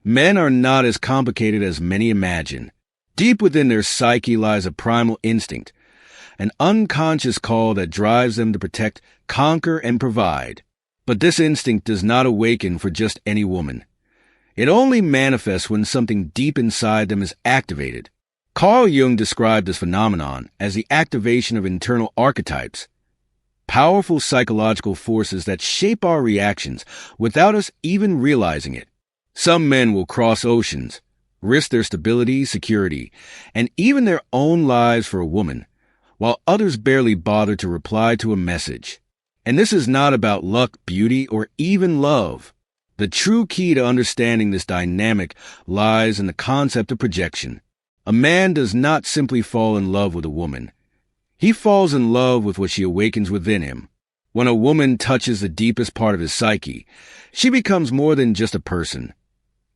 Men are not as complicated as many imagine. Deep within their psyche lies a primal instinct, an unconscious call that drives them to protect, conquer, and provide. But this instinct does not awaken for just any woman. It only manifests when something deep inside them is activated. Carl Jung described this phenomenon as the activation of internal archetypes, powerful psychological forces that shape our reactions without us even realizing it. Some men will cross oceans, risk their stability, security, and even their own lives for a woman, while others barely bother to reply to a message. And this is not about luck, beauty, or even love. The true key to understanding this dynamic lies in the concept of projection. A man does not simply fall in love with a woman. He falls in love with what she awakens within him. When a woman touches the deepest part of his psyche, she becomes more than just a person.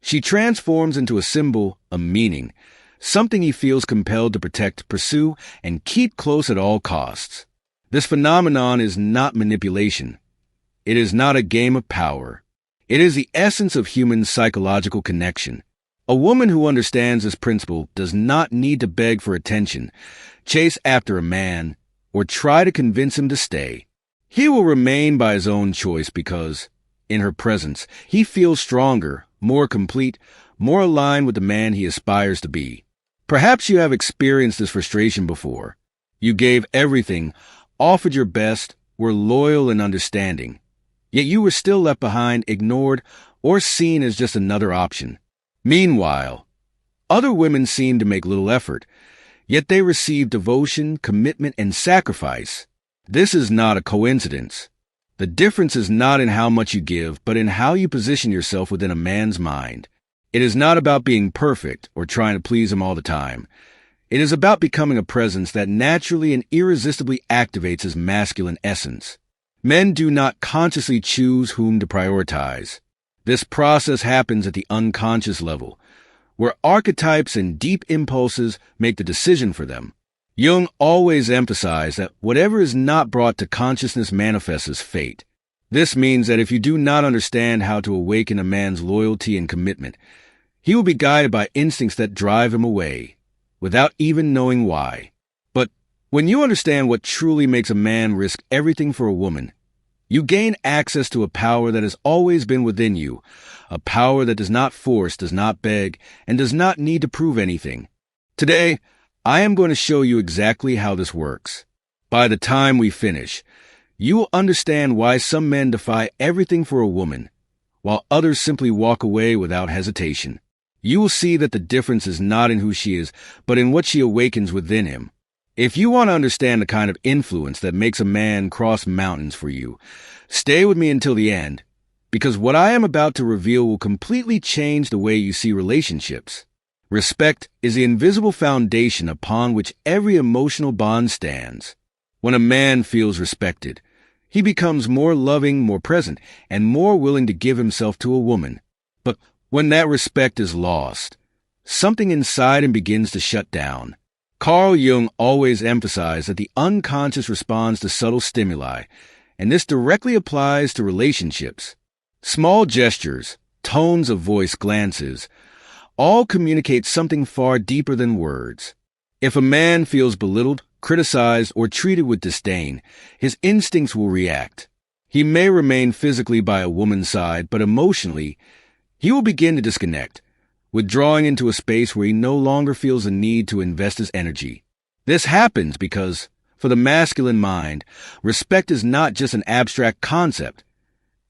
She transforms into a symbol, a meaning, something he feels compelled to protect, pursue, and keep close at all costs. This phenomenon is not manipulation. It is not a game of power. It is the essence of human psychological connection. A woman who understands this principle does not need to beg for attention, chase after a man, or try to convince him to stay. He will remain by his own choice because, in her presence, he feels stronger, more complete, more aligned with the man he aspires to be. Perhaps you have experienced this frustration before. You gave everything, offered your best, were loyal and understanding. Yet you were still left behind, ignored, or seen as just another option. Meanwhile, other women seem to make little effort, yet they receive devotion, commitment, and sacrifice. This is not a coincidence. The difference is not in how much you give, but in how you position yourself within a man's mind. It is not about being perfect or trying to please him all the time. It is about becoming a presence that naturally and irresistibly activates his masculine essence. Men do not consciously choose whom to prioritize. This process happens at the unconscious level, where archetypes and deep impulses make the decision for them. Jung always emphasized that whatever is not brought to consciousness manifests as fate. This means that if you do not understand how to awaken a man's loyalty and commitment, he will be guided by instincts that drive him away, without even knowing why. But when you understand what truly makes a man risk everything for a woman, you gain access to a power that has always been within you, a power that does not force, does not beg, and does not need to prove anything. Today, I am going to show you exactly how this works. By the time we finish, you will understand why some men defy everything for a woman, while others simply walk away without hesitation. You will see that the difference is not in who she is, but in what she awakens within him. If you want to understand the kind of influence that makes a man cross mountains for you, stay with me until the end, because what I am about to reveal will completely change the way you see relationships. Respect is the invisible foundation upon which every emotional bond stands. When a man feels respected, he becomes more loving, more present, and more willing to give himself to a woman. But when that respect is lost, something inside him begins to shut down. Carl Jung always emphasized that the unconscious responds to subtle stimuli, and this directly applies to relationships. Small gestures, tones of voice, glances, all communicate something far deeper than words. If a man feels belittled, criticized, or treated with disdain, his instincts will react. He may remain physically by a woman's side, but emotionally, he will begin to disconnect, withdrawing into a space where he no longer feels the need to invest his energy. This happens because, for the masculine mind, respect is not just an abstract concept.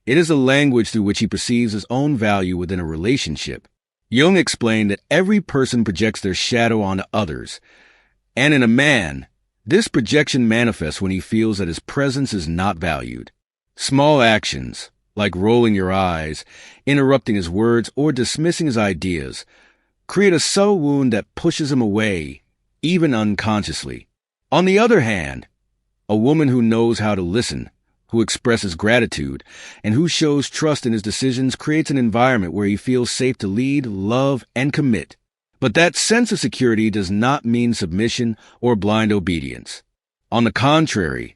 It is a language through which he perceives his own value within a relationship. Jung explained that every person projects their shadow onto others, and in a man, this projection manifests when he feels that his presence is not valued. Small actions, like rolling your eyes, interrupting his words, or dismissing his ideas, create a subtle wound that pushes him away, even unconsciously. On the other hand, a woman who knows how to listen, who expresses gratitude, and who shows trust in his decisions creates an environment where he feels safe to lead, love, and commit. But that sense of security does not mean submission or blind obedience. On the contrary,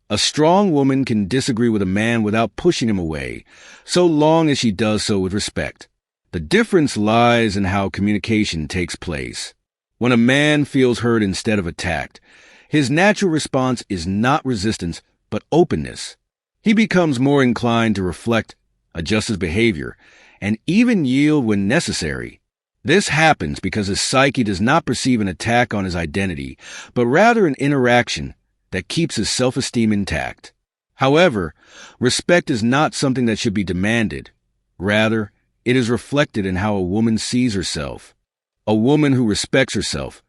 a strong woman can disagree with a man without pushing him away, so long as she does so with respect. The difference lies in how communication takes place. When a man feels heard instead of attacked, his natural response is not resistance, but openness. He becomes more inclined to reflect, adjust his behavior, and even yield when necessary. This happens because his psyche does not perceive an attack on his identity, but rather an interaction that keeps his self-esteem intact. However, respect is not something that should be demanded. Rather, it is reflected in how a woman sees herself. A woman who respects herself,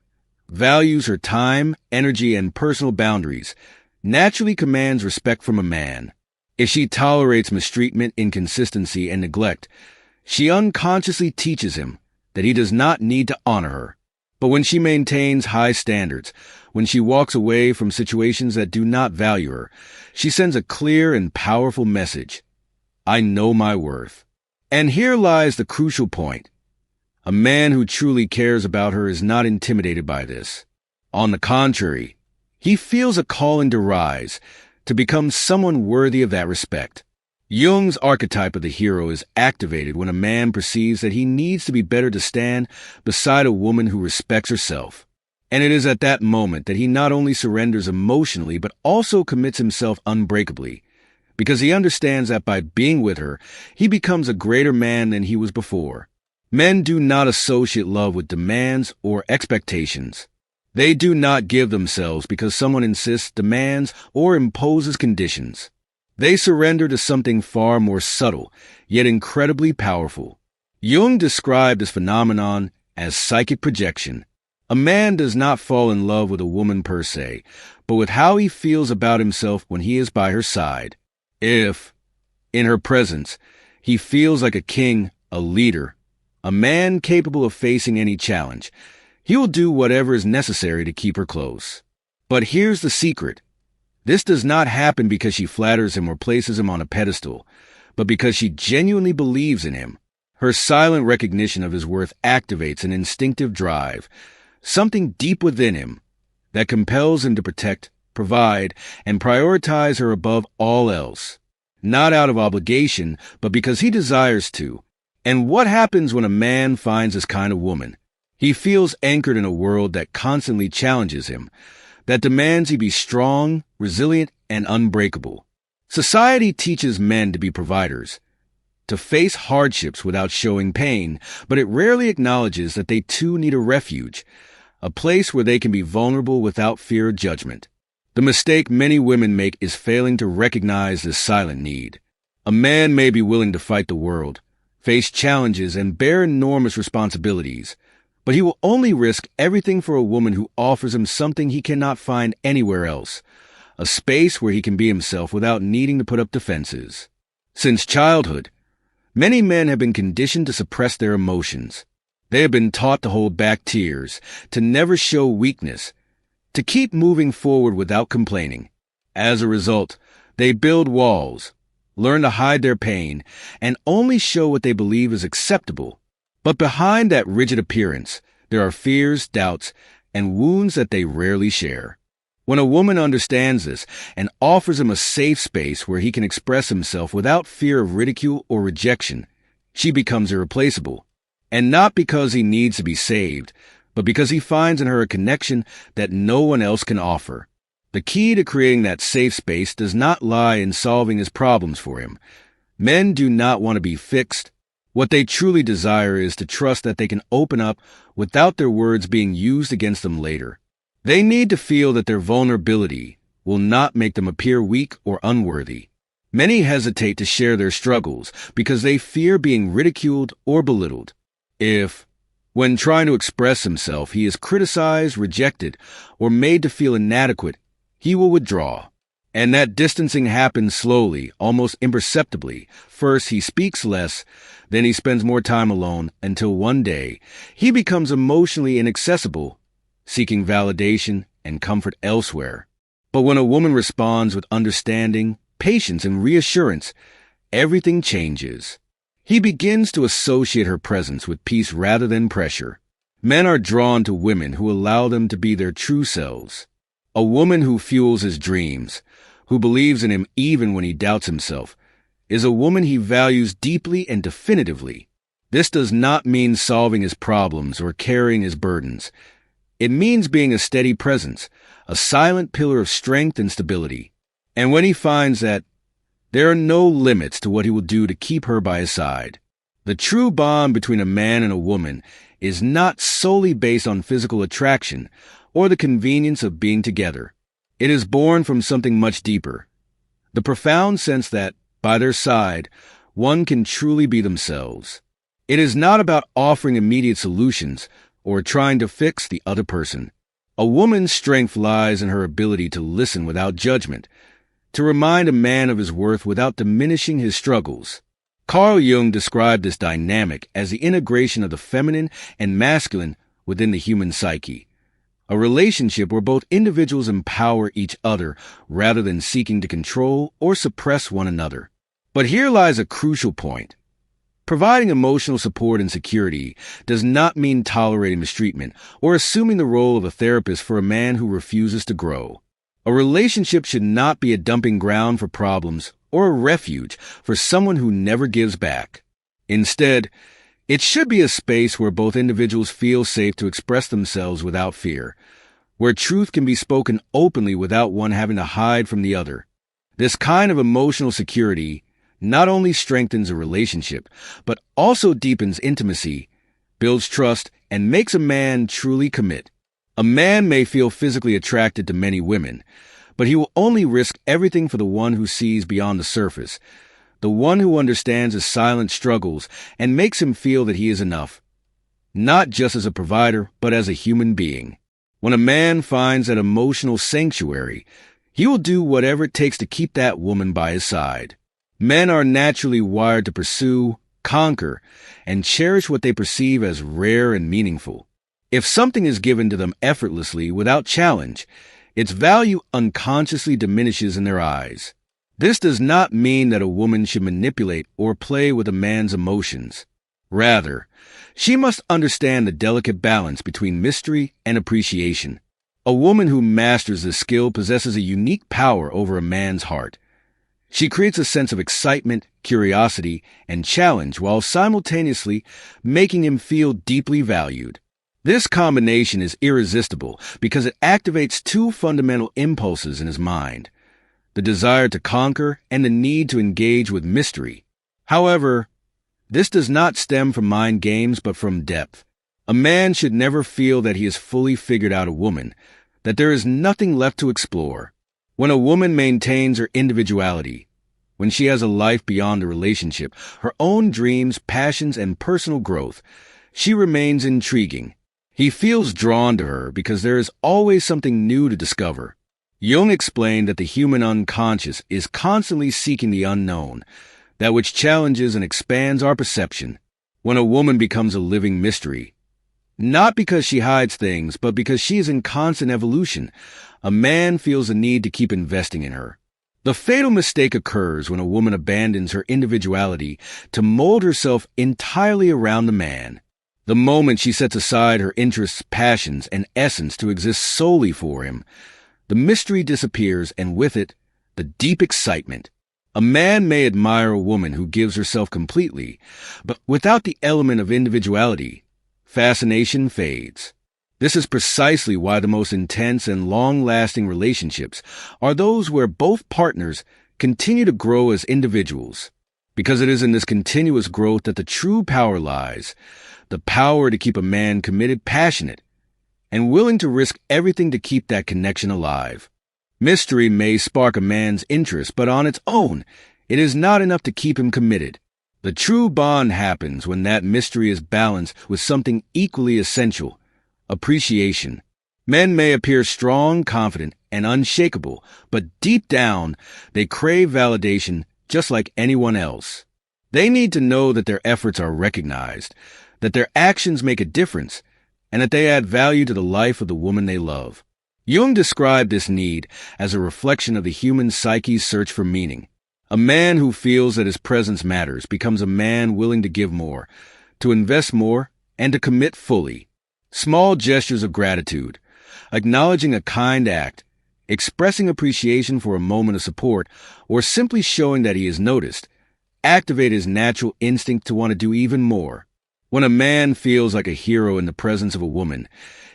values her time, energy, and personal boundaries, naturally commands respect from a man. If she tolerates mistreatment, inconsistency, and neglect, she unconsciously teaches him that he does not need to honor her. But when she maintains high standards, when she walks away from situations that do not value her, she sends a clear and powerful message. I know my worth. And here lies the crucial point. A man who truly cares about her is not intimidated by this. On the contrary, he feels a calling to rise, to become someone worthy of that respect. Jung's archetype of the hero is activated when a man perceives that he needs to be better to stand beside a woman who respects herself. And it is at that moment that he not only surrenders emotionally, but also commits himself unbreakably, because he understands that by being with her, he becomes a greater man than he was before. Men do not associate love with demands or expectations. They do not give themselves because someone insists, demands, or imposes conditions. They surrender to something far more subtle, yet incredibly powerful. Jung described this phenomenon as psychic projection. A man does not fall in love with a woman per se, but with how he feels about himself when he is by her side. If, in her presence, he feels like a king, a leader, a man capable of facing any challenge, he will do whatever is necessary to keep her close. But here's the secret. This does not happen because she flatters him or places him on a pedestal, but because she genuinely believes in him. Her silent recognition of his worth activates an instinctive drive, something deep within him, that compels him to protect, provide, and prioritize her above all else. Not out of obligation, but because he desires to. And what happens when a man finds this kind of woman? He feels anchored in a world that constantly challenges him, that demands he be strong, resilient, and unbreakable. Society teaches men to be providers, to face hardships without showing pain, but it rarely acknowledges that they too need a refuge, a place where they can be vulnerable without fear of judgment. The mistake many women make is failing to recognize this silent need. A man may be willing to fight the world, face challenges, and bear enormous responsibilities, but he will only risk everything for a woman who offers him something he cannot find anywhere else, a space where he can be himself without needing to put up defenses. Since childhood, many men have been conditioned to suppress their emotions. They have been taught to hold back tears, to never show weakness, to keep moving forward without complaining. As a result, they build walls, learn to hide their pain, and only show what they believe is acceptable. But behind that rigid appearance, there are fears, doubts, and wounds that they rarely share. When a woman understands this and offers him a safe space where he can express himself without fear of ridicule or rejection, she becomes irreplaceable. And not because he needs to be saved, but because he finds in her a connection that no one else can offer. The key to creating that safe space does not lie in solving his problems for him. Men do not want to be fixed. What they truly desire is to trust that they can open up without their words being used against them later. They need to feel that their vulnerability will not make them appear weak or unworthy. Many hesitate to share their struggles because they fear being ridiculed or belittled. If, when trying to express himself, he is criticized, rejected, or made to feel inadequate, he will withdraw. And that distancing happens slowly, almost imperceptibly. First, he speaks less, then he spends more time alone, until one day, he becomes emotionally inaccessible, seeking validation and comfort elsewhere. But when a woman responds with understanding, patience, and reassurance, everything changes. He begins to associate her presence with peace rather than pressure. Men are drawn to women who allow them to be their true selves. A woman who fuels his dreams, who believes in him even when he doubts himself, is a woman he values deeply and definitively. This does not mean solving his problems or carrying his burdens. It means being a steady presence, a silent pillar of strength and stability. And when he finds that, there are no limits to what he will do to keep her by his side. The true bond between a man and a woman is not solely based on physical attraction or the convenience of being together. It is born from something much deeper, the profound sense that, by their side, one can truly be themselves. It is not about offering immediate solutions or trying to fix the other person. A woman's strength lies in her ability to listen without judgment, to remind a man of his worth without diminishing his struggles. Carl Jung described this dynamic as the integration of the feminine and masculine within the human psyche, a relationship where both individuals empower each other rather than seeking to control or suppress one another. But here lies a crucial point. Providing emotional support and security does not mean tolerating mistreatment or assuming the role of a therapist for a man who refuses to grow. A relationship should not be a dumping ground for problems or a refuge for someone who never gives back. Instead, it should be a space where both individuals feel safe to express themselves without fear, where truth can be spoken openly without one having to hide from the other. This kind of emotional security not only strengthens a relationship, but also deepens intimacy, builds trust, and makes a man truly commit. A man may feel physically attracted to many women, but he will only risk everything for the one who sees beyond the surface, the one who understands his silent struggles and makes him feel that he is enough, not just as a provider, but as a human being. When a man finds that emotional sanctuary, he will do whatever it takes to keep that woman by his side. Men are naturally wired to pursue, conquer, and cherish what they perceive as rare and meaningful. If something is given to them effortlessly without challenge, its value unconsciously diminishes in their eyes. This does not mean that a woman should manipulate or play with a man's emotions. Rather, she must understand the delicate balance between mystery and appreciation. A woman who masters this skill possesses a unique power over a man's heart. She creates a sense of excitement, curiosity, and challenge while simultaneously making him feel deeply valued. This combination is irresistible because it activates two fundamental impulses in his mind: the desire to conquer and the need to engage with mystery. However, this does not stem from mind games but from depth. A man should never feel that he has fully figured out a woman, that there is nothing left to explore. When a woman maintains her individuality, when she has a life beyond the relationship, her own dreams, passions, and personal growth, she remains intriguing. He feels drawn to her because there is always something new to discover. Jung explained that the human unconscious is constantly seeking the unknown, that which challenges and expands our perception. When a woman becomes a living mystery, not because she hides things, but because she is in constant evolution, a man feels the need to keep investing in her. The fatal mistake occurs when a woman abandons her individuality to mold herself entirely around the man. The moment she sets aside her interests, passions, and essence to exist solely for him, the mystery disappears, and with it, the deep excitement. A man may admire a woman who gives herself completely, but without the element of individuality, fascination fades. This is precisely why the most intense and long-lasting relationships are those where both partners continue to grow as individuals. Because it is in this continuous growth that the true power lies, the power to keep a man committed, passionate, and willing to risk everything to keep that connection alive. Mystery may spark a man's interest, but on its own, it is not enough to keep him committed. The true bond happens when that mystery is balanced with something equally essential: appreciation. Men may appear strong, confident, and unshakable, but deep down, they crave validation just like anyone else. They need to know that their efforts are recognized, that their actions make a difference, and that they add value to the life of the woman they love. Jung described this need as a reflection of the human psyche's search for meaning. A man who feels that his presence matters becomes a man willing to give more, to invest more, and to commit fully. Small gestures of gratitude, acknowledging a kind act, expressing appreciation for a moment of support, or simply showing that he is noticed, activate his natural instinct to want to do even more. When a man feels like a hero in the presence of a woman,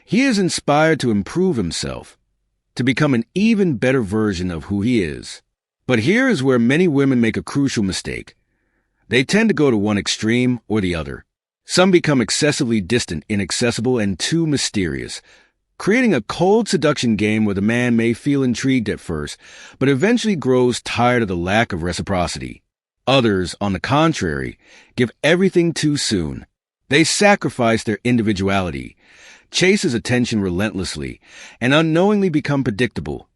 he is inspired to improve himself, to become an even better version of who he is. But here is where many women make a crucial mistake. They tend to go to one extreme or the other. Some become excessively distant, inaccessible, and too mysterious, creating a cold seduction game where the man may feel intrigued at first, but eventually grows tired of the lack of reciprocity. Others, on the contrary, give everything too soon. They sacrifice their individuality, chase his attention relentlessly, and unknowingly become predictable,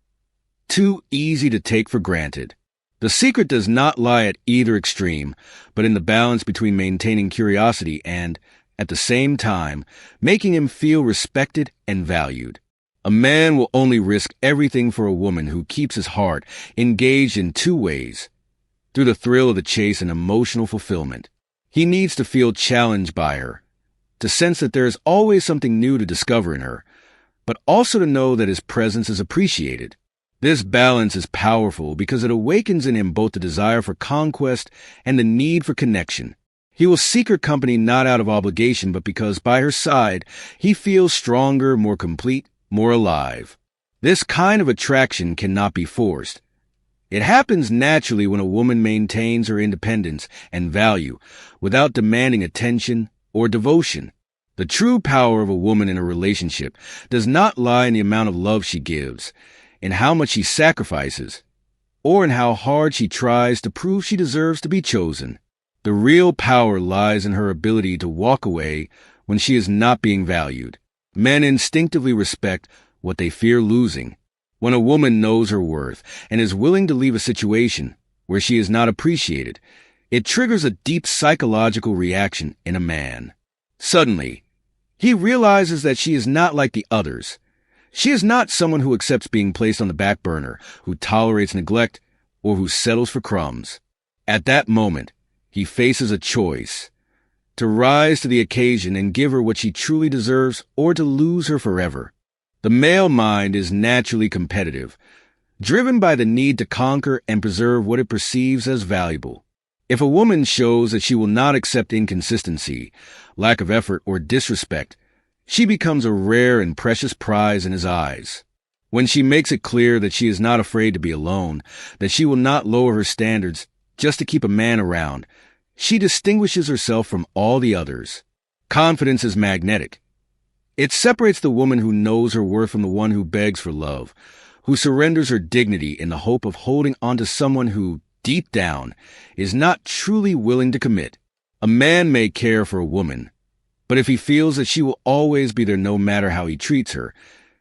too easy to take for granted. The secret does not lie at either extreme, but in the balance between maintaining curiosity and, at the same time, making him feel respected and valued. A man will only risk everything for a woman who keeps his heart engaged in two ways: through the thrill of the chase and emotional fulfillment. He needs to feel challenged by her, to sense that there is always something new to discover in her, but also to know that his presence is appreciated. This balance is powerful because it awakens in him both the desire for conquest and the need for connection. He will seek her company not out of obligation, but because by her side he feels stronger, more complete, more alive. This kind of attraction cannot be forced. It happens naturally when a woman maintains her independence and value without demanding attention or devotion. The true power of a woman in a relationship does not lie in the amount of love she gives, in how much she sacrifices, or in how hard she tries to prove she deserves to be chosen. The real power lies in her ability to walk away when she is not being valued. Men instinctively respect what they fear losing. When a woman knows her worth and is willing to leave a situation where she is not appreciated, it triggers a deep psychological reaction in a man. Suddenly, he realizes that she is not like the others. She is not someone who accepts being placed on the back burner, who tolerates neglect, or who settles for crumbs. At that moment, he faces a choice: to rise to the occasion and give her what she truly deserves, or to lose her forever. The male mind is naturally competitive, driven by the need to conquer and preserve what it perceives as valuable. If a woman shows that she will not accept inconsistency, lack of effort, or disrespect, she becomes a rare and precious prize in his eyes. When she makes it clear that she is not afraid to be alone, that she will not lower her standards just to keep a man around, she distinguishes herself from all the others. Confidence is magnetic. It separates the woman who knows her worth from the one who begs for love, who surrenders her dignity in the hope of holding onto someone who, deep down, is not truly willing to commit. A man may care for a woman, but if he feels that she will always be there no matter how he treats her,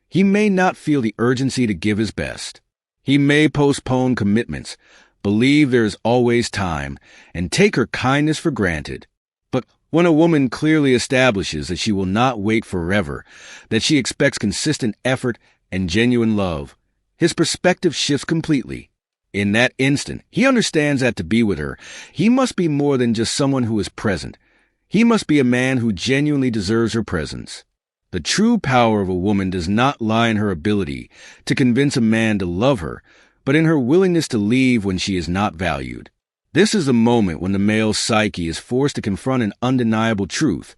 he may not feel the urgency to give his best. He may postpone commitments, believe there is always time, and take her kindness for granted. But when a woman clearly establishes that she will not wait forever, that she expects consistent effort and genuine love, his perspective shifts completely. In that instant, he understands that to be with her, he must be more than just someone who is present. He must be a man who genuinely deserves her presence. The true power of a woman does not lie in her ability to convince a man to love her, but in her willingness to leave when she is not valued. This is the moment when the male psyche is forced to confront an undeniable truth.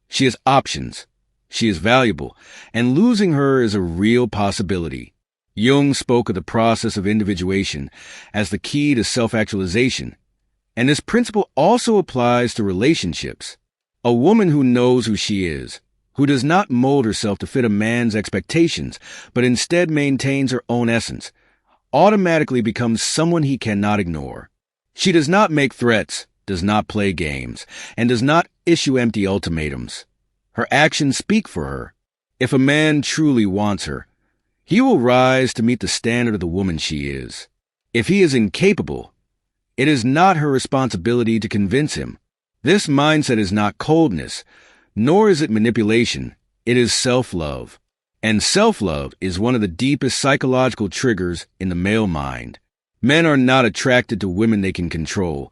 She has options, she is valuable, and losing her is a real possibility. Jung spoke of the process of individuation as the key to self-actualization, and this principle also applies to relationships. A woman who knows who she is, who does not mold herself to fit a man's expectations, but instead maintains her own essence, automatically becomes someone he cannot ignore. She does not make threats, does not play games, and does not issue empty ultimatums. Her actions speak for her. If a man truly wants her, he will rise to meet the standard of the woman she is. If he is incapable, it is not her responsibility to convince him. This mindset is not coldness, nor is it manipulation. It is self-love. And self-love is one of the deepest psychological triggers in the male mind. Men are not attracted to women they can control,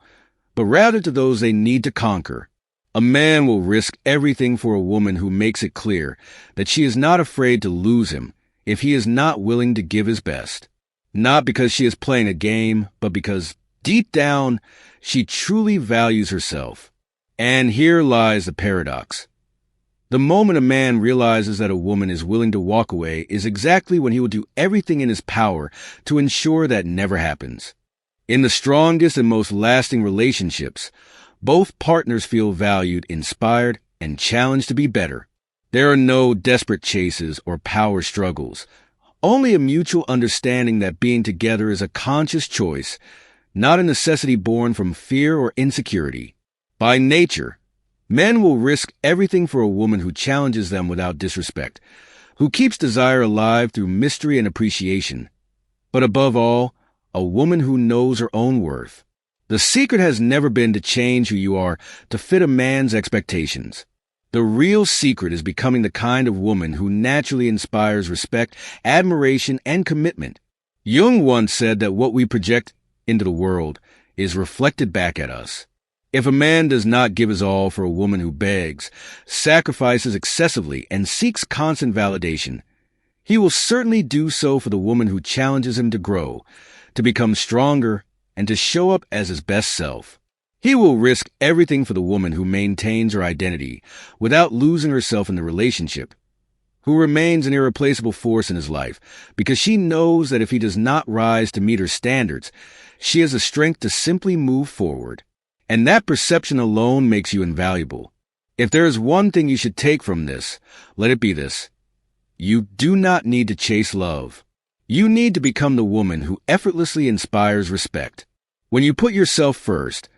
but rather to those they need to conquer. A man will risk everything for a woman who makes it clear that she is not afraid to lose him if he is not willing to give his best. Not because she is playing a game, but because, deep down, she truly values herself. And here lies the paradox. The moment a man realizes that a woman is willing to walk away is exactly when he will do everything in his power to ensure that never happens. In the strongest and most lasting relationships, both partners feel valued, inspired, and challenged to be better. There are no desperate chases or power struggles, only a mutual understanding that being together is a conscious choice, not a necessity born from fear or insecurity. By nature, men will risk everything for a woman who challenges them without disrespect, who keeps desire alive through mystery and appreciation. But above all, a woman who knows her own worth. The secret has never been to change who you are to fit a man's expectations. The real secret is becoming the kind of woman who naturally inspires respect, admiration, and commitment. Jung once said that what we project into the world is reflected back at us. If a man does not give his all for a woman who begs, sacrifices excessively, and seeks constant validation, he will certainly do so for the woman who challenges him to grow, to become stronger, and to show up as his best self. He will risk everything for the woman who maintains her identity without losing herself in the relationship, who remains an irreplaceable force in his life because she knows that if he does not rise to meet her standards, she has the strength to simply move forward. And that perception alone makes you invaluable. If there is one thing you should take from this, let it be this. You do not need to chase love. You need to become the woman who effortlessly inspires respect. When you put yourself first,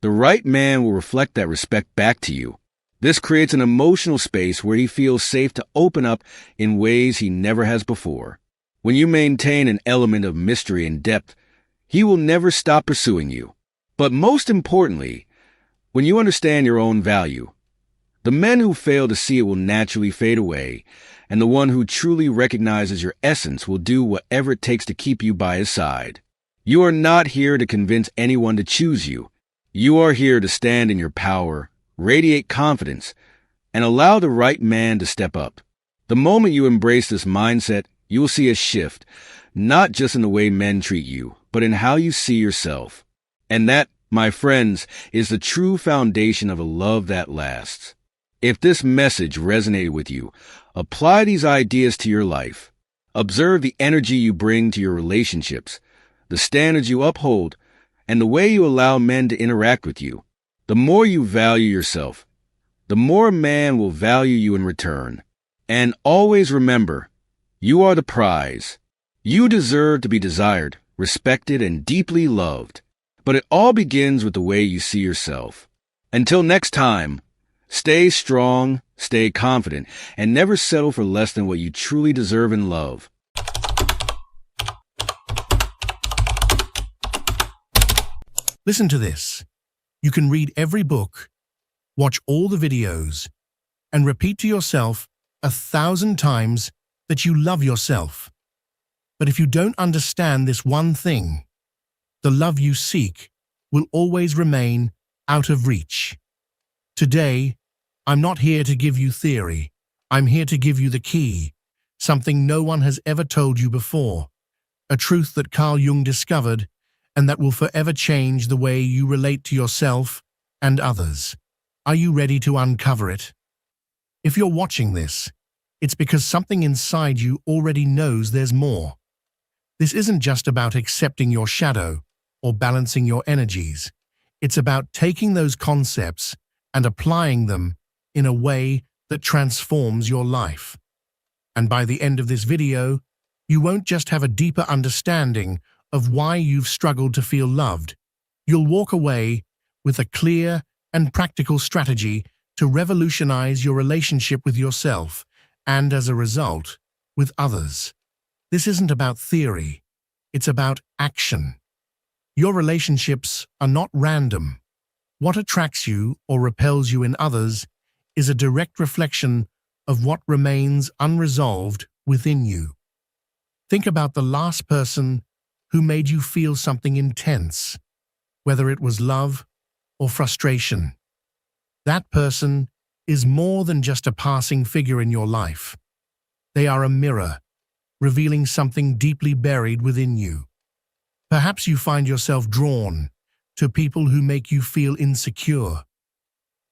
the right man will reflect that respect back to you. This creates an emotional space where he feels safe to open up in ways he never has before. When you maintain an element of mystery and depth, he will never stop pursuing you. But most importantly, when you understand your own value, the men who fail to see it will naturally fade away, and the one who truly recognizes your essence will do whatever it takes to keep you by his side. You are not here to convince anyone to choose you. You are here to stand in your power, radiate confidence, and allow the right man to step up. The moment you embrace this mindset, you will see a shift, not just in the way men treat you, but in how you see yourself. And that, my friends, is the true foundation of a love that lasts. If this message resonated with you, apply these ideas to your life. Observe the energy you bring to your relationships, the standards you uphold, and the way you allow men to interact with you. The more you value yourself, the more a man will value you in return. And always remember, you are the prize. You deserve to be desired, respected, and deeply loved. But it all begins with the way you see yourself. Until next time, stay strong, stay confident, and never settle for less than what you truly deserve in love. Listen to this. You can read every book, watch all the videos, and repeat to yourself 1,000 times that you love yourself. But if you don't understand this one thing, the love you seek will always remain out of reach. Today, I'm not here to give you theory. I'm here to give you the key, something no one has ever told you before, a truth that Carl Jung discovered and that will forever change the way you relate to yourself and others. Are you ready to uncover it? If you're watching this, it's because something inside you already knows there's more. This isn't just about accepting your shadow or balancing your energies. It's about taking those concepts and applying them in a way that transforms your life. And by the end of this video, you won't just have a deeper understanding of why you've struggled to feel loved. You'll walk away with a clear and practical strategy to revolutionize your relationship with yourself and, as a result, with others. This isn't about theory. It's about action. Your relationships are not random. What attracts you or repels you in others is a direct reflection of what remains unresolved within you. Think about the last person who made you feel something intense, whether it was love or frustration. That person is more than just a passing figure in your life. They are a mirror, revealing something deeply buried within you. Perhaps you find yourself drawn to people who make you feel insecure,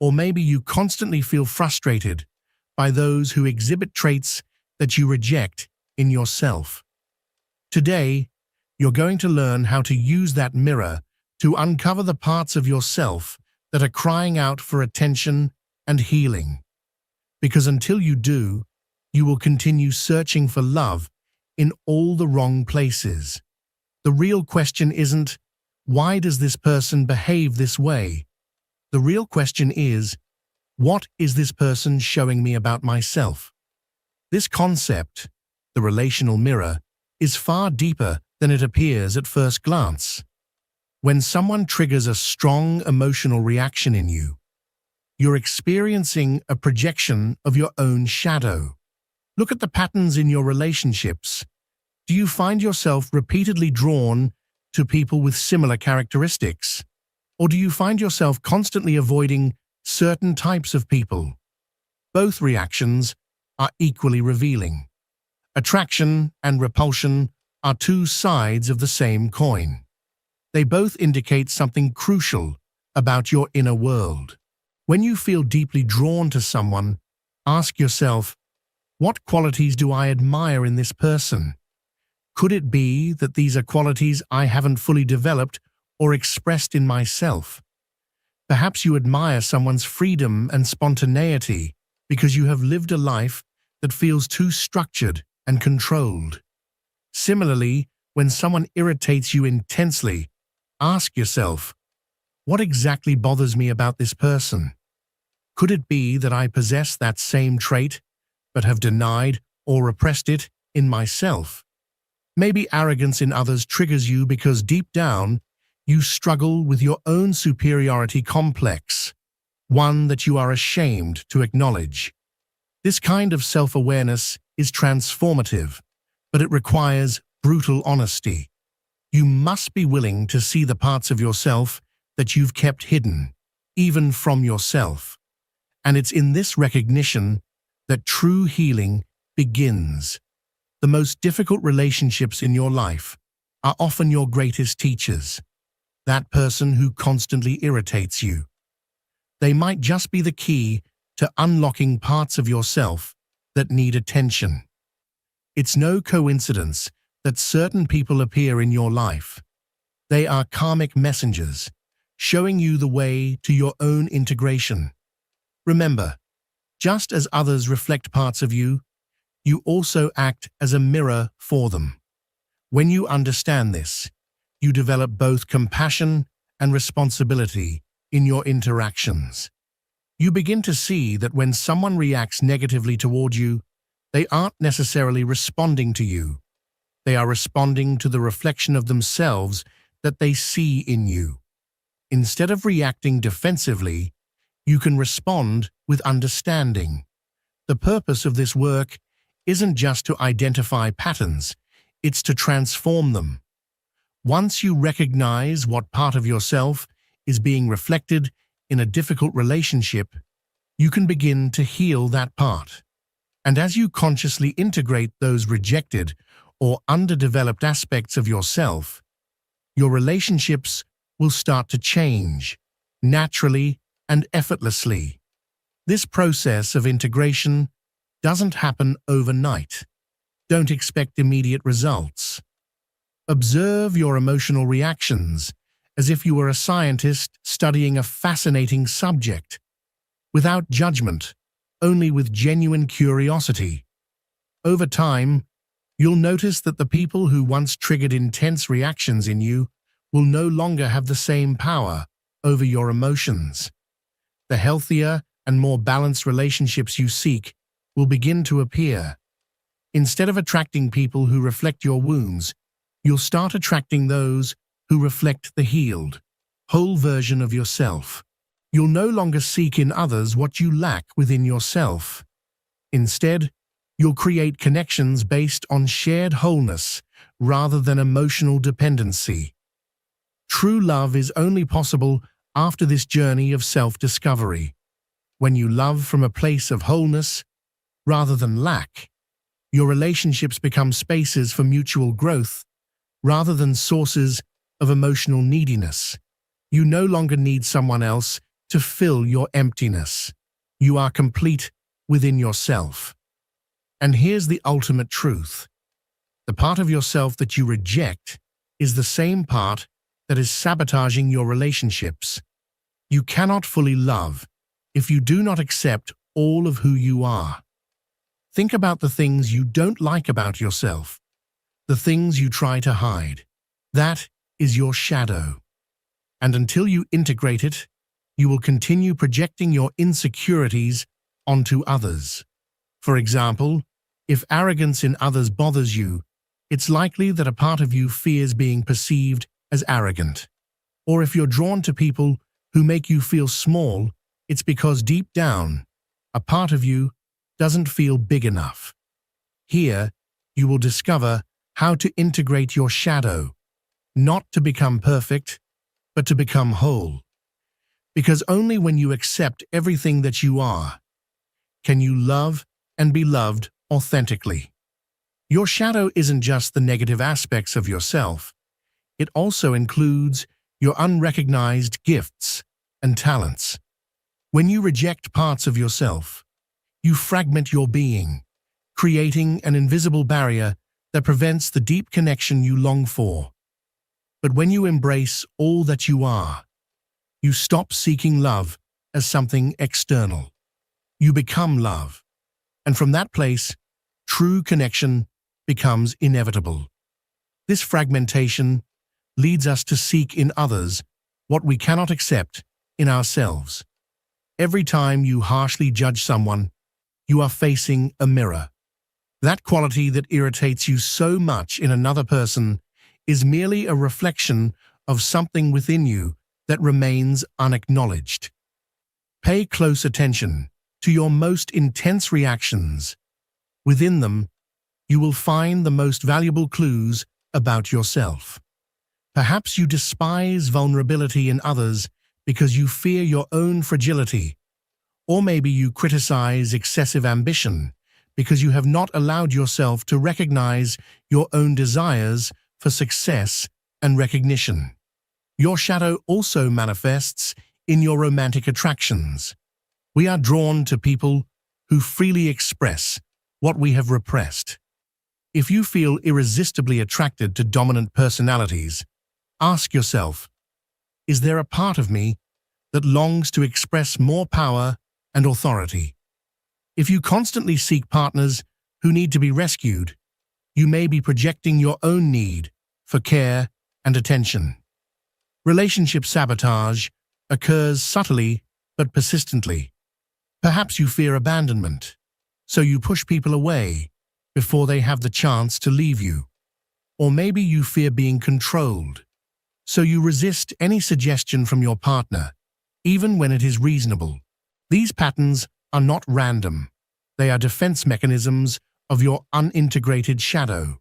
Or maybe you constantly feel frustrated by those who exhibit traits that you reject in yourself. Today, you're going to learn how to use that mirror to uncover the parts of yourself that are crying out for attention and healing. Because until you do, you will continue searching for love in all the wrong places. The real question isn't, why does this person behave this way? The real question is, what is this person showing me about myself? This concept, the relational mirror, is far deeper than it appears at first glance. When someone triggers a strong emotional reaction in you, you're experiencing a projection of your own shadow. Look at the patterns in your relationships. Do you find yourself repeatedly drawn to people with similar characteristics? Or do you find yourself constantly avoiding certain types of people? Both reactions are equally revealing. Attraction and repulsion are two sides of the same coin. They both indicate something crucial about your inner world. When you feel deeply drawn to someone, ask yourself, what qualities do I admire in this person? Could it be that these are qualities I haven't fully developed or expressed in myself? Perhaps you admire someone's freedom and spontaneity because you have lived a life that feels too structured and controlled. Similarly, when someone irritates you intensely, ask yourself, what exactly bothers me about this person? Could it be that I possess that same trait, but have denied or repressed it in myself? Maybe arrogance in others triggers you because deep down, you struggle with your own superiority complex, one that you are ashamed to acknowledge. This kind of self-awareness is transformative, but it requires brutal honesty. You must be willing to see the parts of yourself that you've kept hidden, even from yourself. And it's in this recognition that true healing begins. The most difficult relationships in your life are often your greatest teachers. That person who constantly irritates you. They might just be the key to unlocking parts of yourself that need attention. It's no coincidence that certain people appear in your life. They are karmic messengers, showing you the way to your own integration. Remember, just as others reflect parts of you, you also act as a mirror for them. When you understand this, you develop both compassion and responsibility in your interactions. You begin to see that when someone reacts negatively toward you, they aren't necessarily responding to you. They are responding to the reflection of themselves that they see in you. Instead of reacting defensively, you can respond with understanding. The purpose of this work isn't just to identify patterns, it's to transform them. Once you recognize what part of yourself is being reflected in a difficult relationship, you can begin to heal that part. And as you consciously integrate those rejected or underdeveloped aspects of yourself, your relationships will start to change, naturally and effortlessly. This process of integration doesn't happen overnight. Don't expect immediate results. Observe your emotional reactions as if you were a scientist studying a fascinating subject, without judgment, only with genuine curiosity. Over time, you'll notice that the people who once triggered intense reactions in you will no longer have the same power over your emotions. The healthier and more balanced relationships you seek will begin to appear. Instead of attracting people who reflect your wounds, you'll start attracting those who reflect the healed, whole version of yourself. You'll no longer seek in others what you lack within yourself. Instead, you'll create connections based on shared wholeness rather than emotional dependency. True love is only possible after this journey of self-discovery. When you love from a place of wholeness rather than lack, your relationships become spaces for mutual growth rather than sources of emotional neediness. You no longer need someone else to fill your emptiness. You are complete within yourself. And here's the ultimate truth. The part of yourself that you reject is the same part that is sabotaging your relationships. You cannot fully love if you do not accept all of who you are. Think about the things you don't like about yourself, the things you try to hide. That is your shadow. And until you integrate it, you will continue projecting your insecurities onto others. For example, if arrogance in others bothers you, it's likely that a part of you fears being perceived as arrogant. Or if you're drawn to people who make you feel small, it's because deep down, a part of you doesn't feel big enough. Here, you will discover how to integrate your shadow, not to become perfect, but to become whole. Because only when you accept everything that you are, can you love and be loved authentically. Your shadow isn't just the negative aspects of yourself. It also includes your unrecognized gifts and talents. When you reject parts of yourself, you fragment your being, creating an invisible barrier that prevents the deep connection you long for. But when you embrace all that you are, you stop seeking love as something external. You become love. And from that place, true connection becomes inevitable. This fragmentation leads us to seek in others what we cannot accept in ourselves. Every time you harshly judge someone, you are facing a mirror. That quality that irritates you so much in another person is merely a reflection of something within you that remains unacknowledged. Pay close attention to your most intense reactions. Within them, you will find the most valuable clues about yourself. Perhaps you despise vulnerability in others because you fear your own fragility, or maybe you criticize excessive ambition because you have not allowed yourself to recognize your own desires for success and recognition. Your shadow also manifests in your romantic attractions. We are drawn to people who freely express what we have repressed. If you feel irresistibly attracted to dominant personalities, ask yourself, is there a part of me that longs to express more power and authority? If you constantly seek partners who need to be rescued, you may be projecting your own need for care and attention. Relationship sabotage occurs subtly but persistently. Perhaps you fear abandonment, so you push people away before they have the chance to leave you. Or maybe you fear being controlled, so you resist any suggestion from your partner, even when it is reasonable. These patterns are not random. They are defense mechanisms of your unintegrated shadow.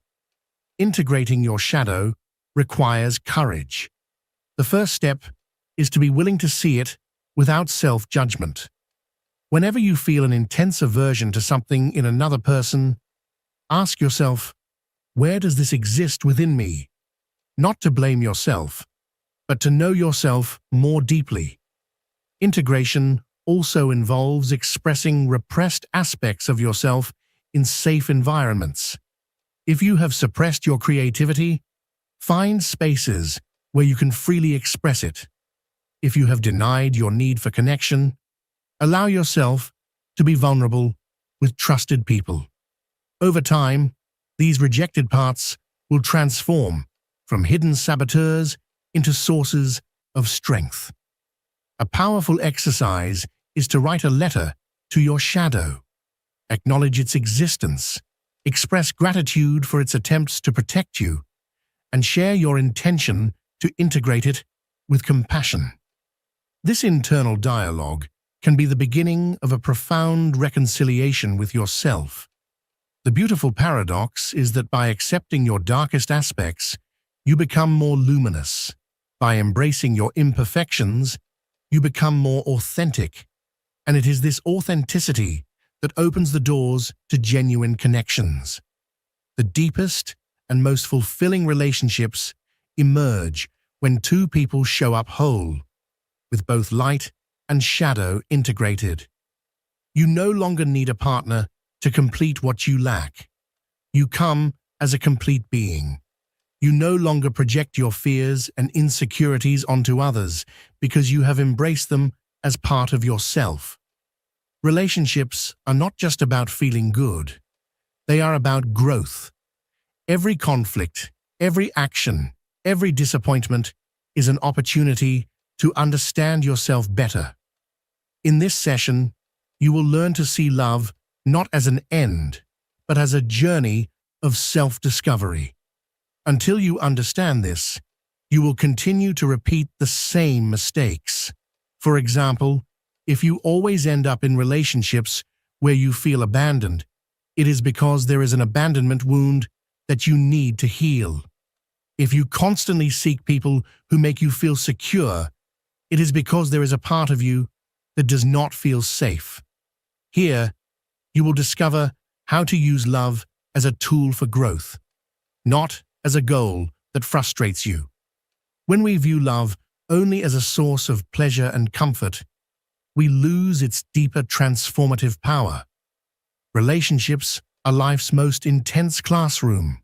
Integrating your shadow requires courage. The first step is to be willing to see it without self-judgment. Whenever you feel an intense aversion to something in another person, ask yourself, where does this exist within me? Not to blame yourself, but to know yourself more deeply. Integration also involves expressing repressed aspects of yourself in safe environments. If you have suppressed your creativity, find spaces where you can freely express it. If you have denied your need for connection, allow yourself to be vulnerable with trusted people. Over time, these rejected parts will transform from hidden saboteurs into sources of strength. A powerful exercise is to write a letter to your shadow. Acknowledge its existence, express gratitude for its attempts to protect you, and share your intention to integrate it with compassion. This internal dialogue can be the beginning of a profound reconciliation with yourself. The beautiful paradox is that by accepting your darkest aspects, you become more luminous. By embracing your imperfections, you become more authentic. And it is this authenticity that opens the doors to genuine connections. The deepest and most fulfilling relationships emerge when two people show up whole, with both light and shadow integrated. You no longer need a partner to complete what you lack. You come as a complete being. You no longer project your fears and insecurities onto others because you have embraced them as part of yourself. Relationships are not just about feeling good. They are about growth. Every conflict, every action, every disappointment is an opportunity to understand yourself better. In this session, you will learn to see love not as an end, but as a journey of self-discovery. Until you understand this, you will continue to repeat the same mistakes. For example, if you always end up in relationships where you feel abandoned, it is because there is an abandonment wound that you need to heal. If you constantly seek people who make you feel secure, it is because there is a part of you that does not feel safe. Here, you will discover how to use love as a tool for growth, not as a goal that frustrates you. When we view love only as a source of pleasure and comfort, we lose its deeper transformative power. Relationships are life's most intense classroom,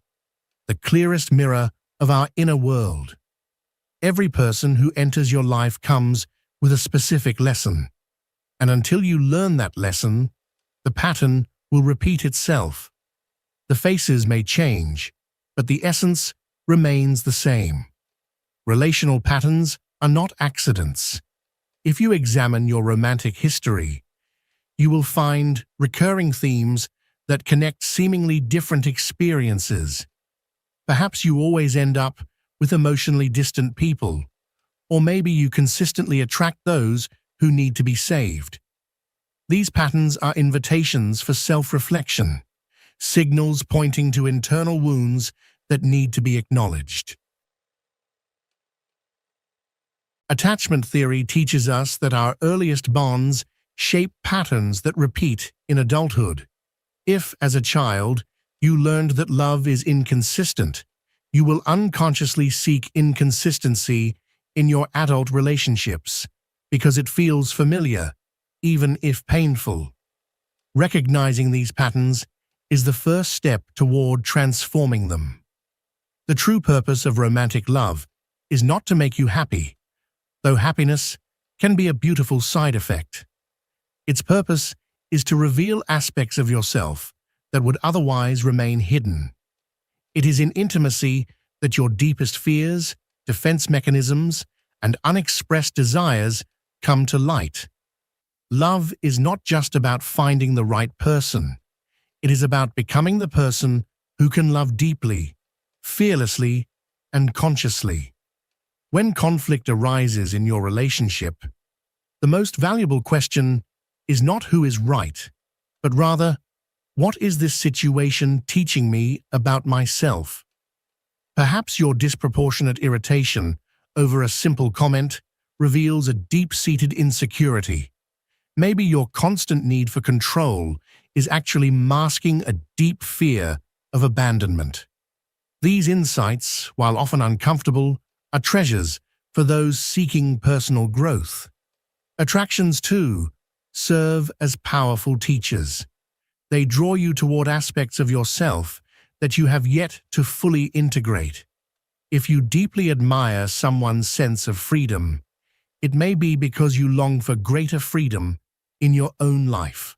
the clearest mirror of our inner world. Every person who enters your life comes with a specific lesson, and until you learn that lesson, the pattern will repeat itself. The faces may change, but the essence remains the same. Relational patterns are not accidents. If you examine your romantic history, you will find recurring themes that connect seemingly different experiences. Perhaps you always end up with emotionally distant people, or maybe you consistently attract those who need to be saved. These patterns are invitations for self-reflection, signals pointing to internal wounds that need to be acknowledged. Attachment theory teaches us that our earliest bonds shape patterns that repeat in adulthood. If, as a child, you learned that love is inconsistent, you will unconsciously seek inconsistency in your adult relationships because it feels familiar, even if painful. Recognizing these patterns is the first step toward transforming them. The true purpose of romantic love is not to make you happy, though happiness can be a beautiful side effect. Its purpose is to reveal aspects of yourself that would otherwise remain hidden. It is in intimacy that your deepest fears, defense mechanisms, and unexpressed desires come to light. Love is not just about finding the right person. It is about becoming the person who can love deeply, fearlessly, and consciously. When conflict arises in your relationship, the most valuable question is not who is right, but rather, what is this situation teaching me about myself? Perhaps your disproportionate irritation over a simple comment reveals a deep-seated insecurity. Maybe your constant need for control is actually masking a deep fear of abandonment. These insights, while often uncomfortable, are treasures for those seeking personal growth. Attractions, too, serve as powerful teachers. They draw you toward aspects of yourself that you have yet to fully integrate. If you deeply admire someone's sense of freedom, it may be because you long for greater freedom in your own life.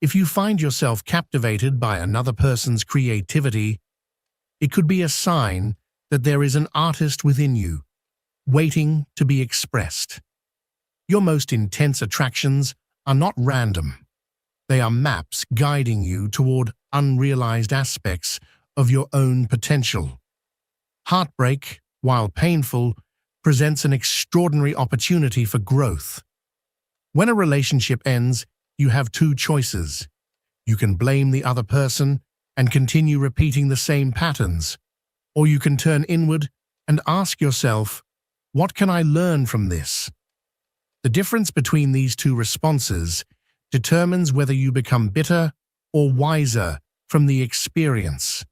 If you find yourself captivated by another person's creativity, it could be a sign that there is an artist within you, waiting to be expressed. Your most intense attractions are not random. They are maps guiding you toward unrealized aspects of your own potential. Heartbreak, while painful, presents an extraordinary opportunity for growth. When a relationship ends, you have two choices. You can blame the other person and continue repeating the same patterns, or you can turn inward and ask yourself, what can I learn from this? The difference between these two responses determines whether you become bitter or wiser from the experience.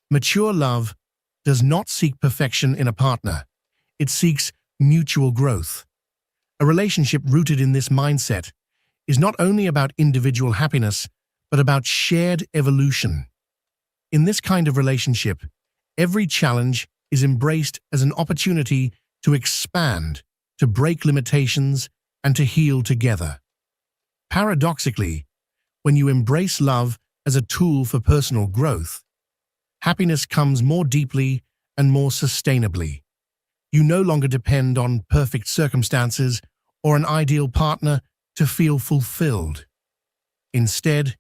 Mature love does not seek perfection in a partner. It seeks mutual growth. A relationship rooted in this mindset is not only about individual happiness, but about shared evolution. In this kind of relationship, every challenge is embraced as an opportunity to expand, to break limitations, and to heal together. Paradoxically, when you embrace love as a tool for personal growth, happiness comes more deeply and more sustainably. You no longer depend on perfect circumstances or an ideal partner to feel fulfilled. Instead,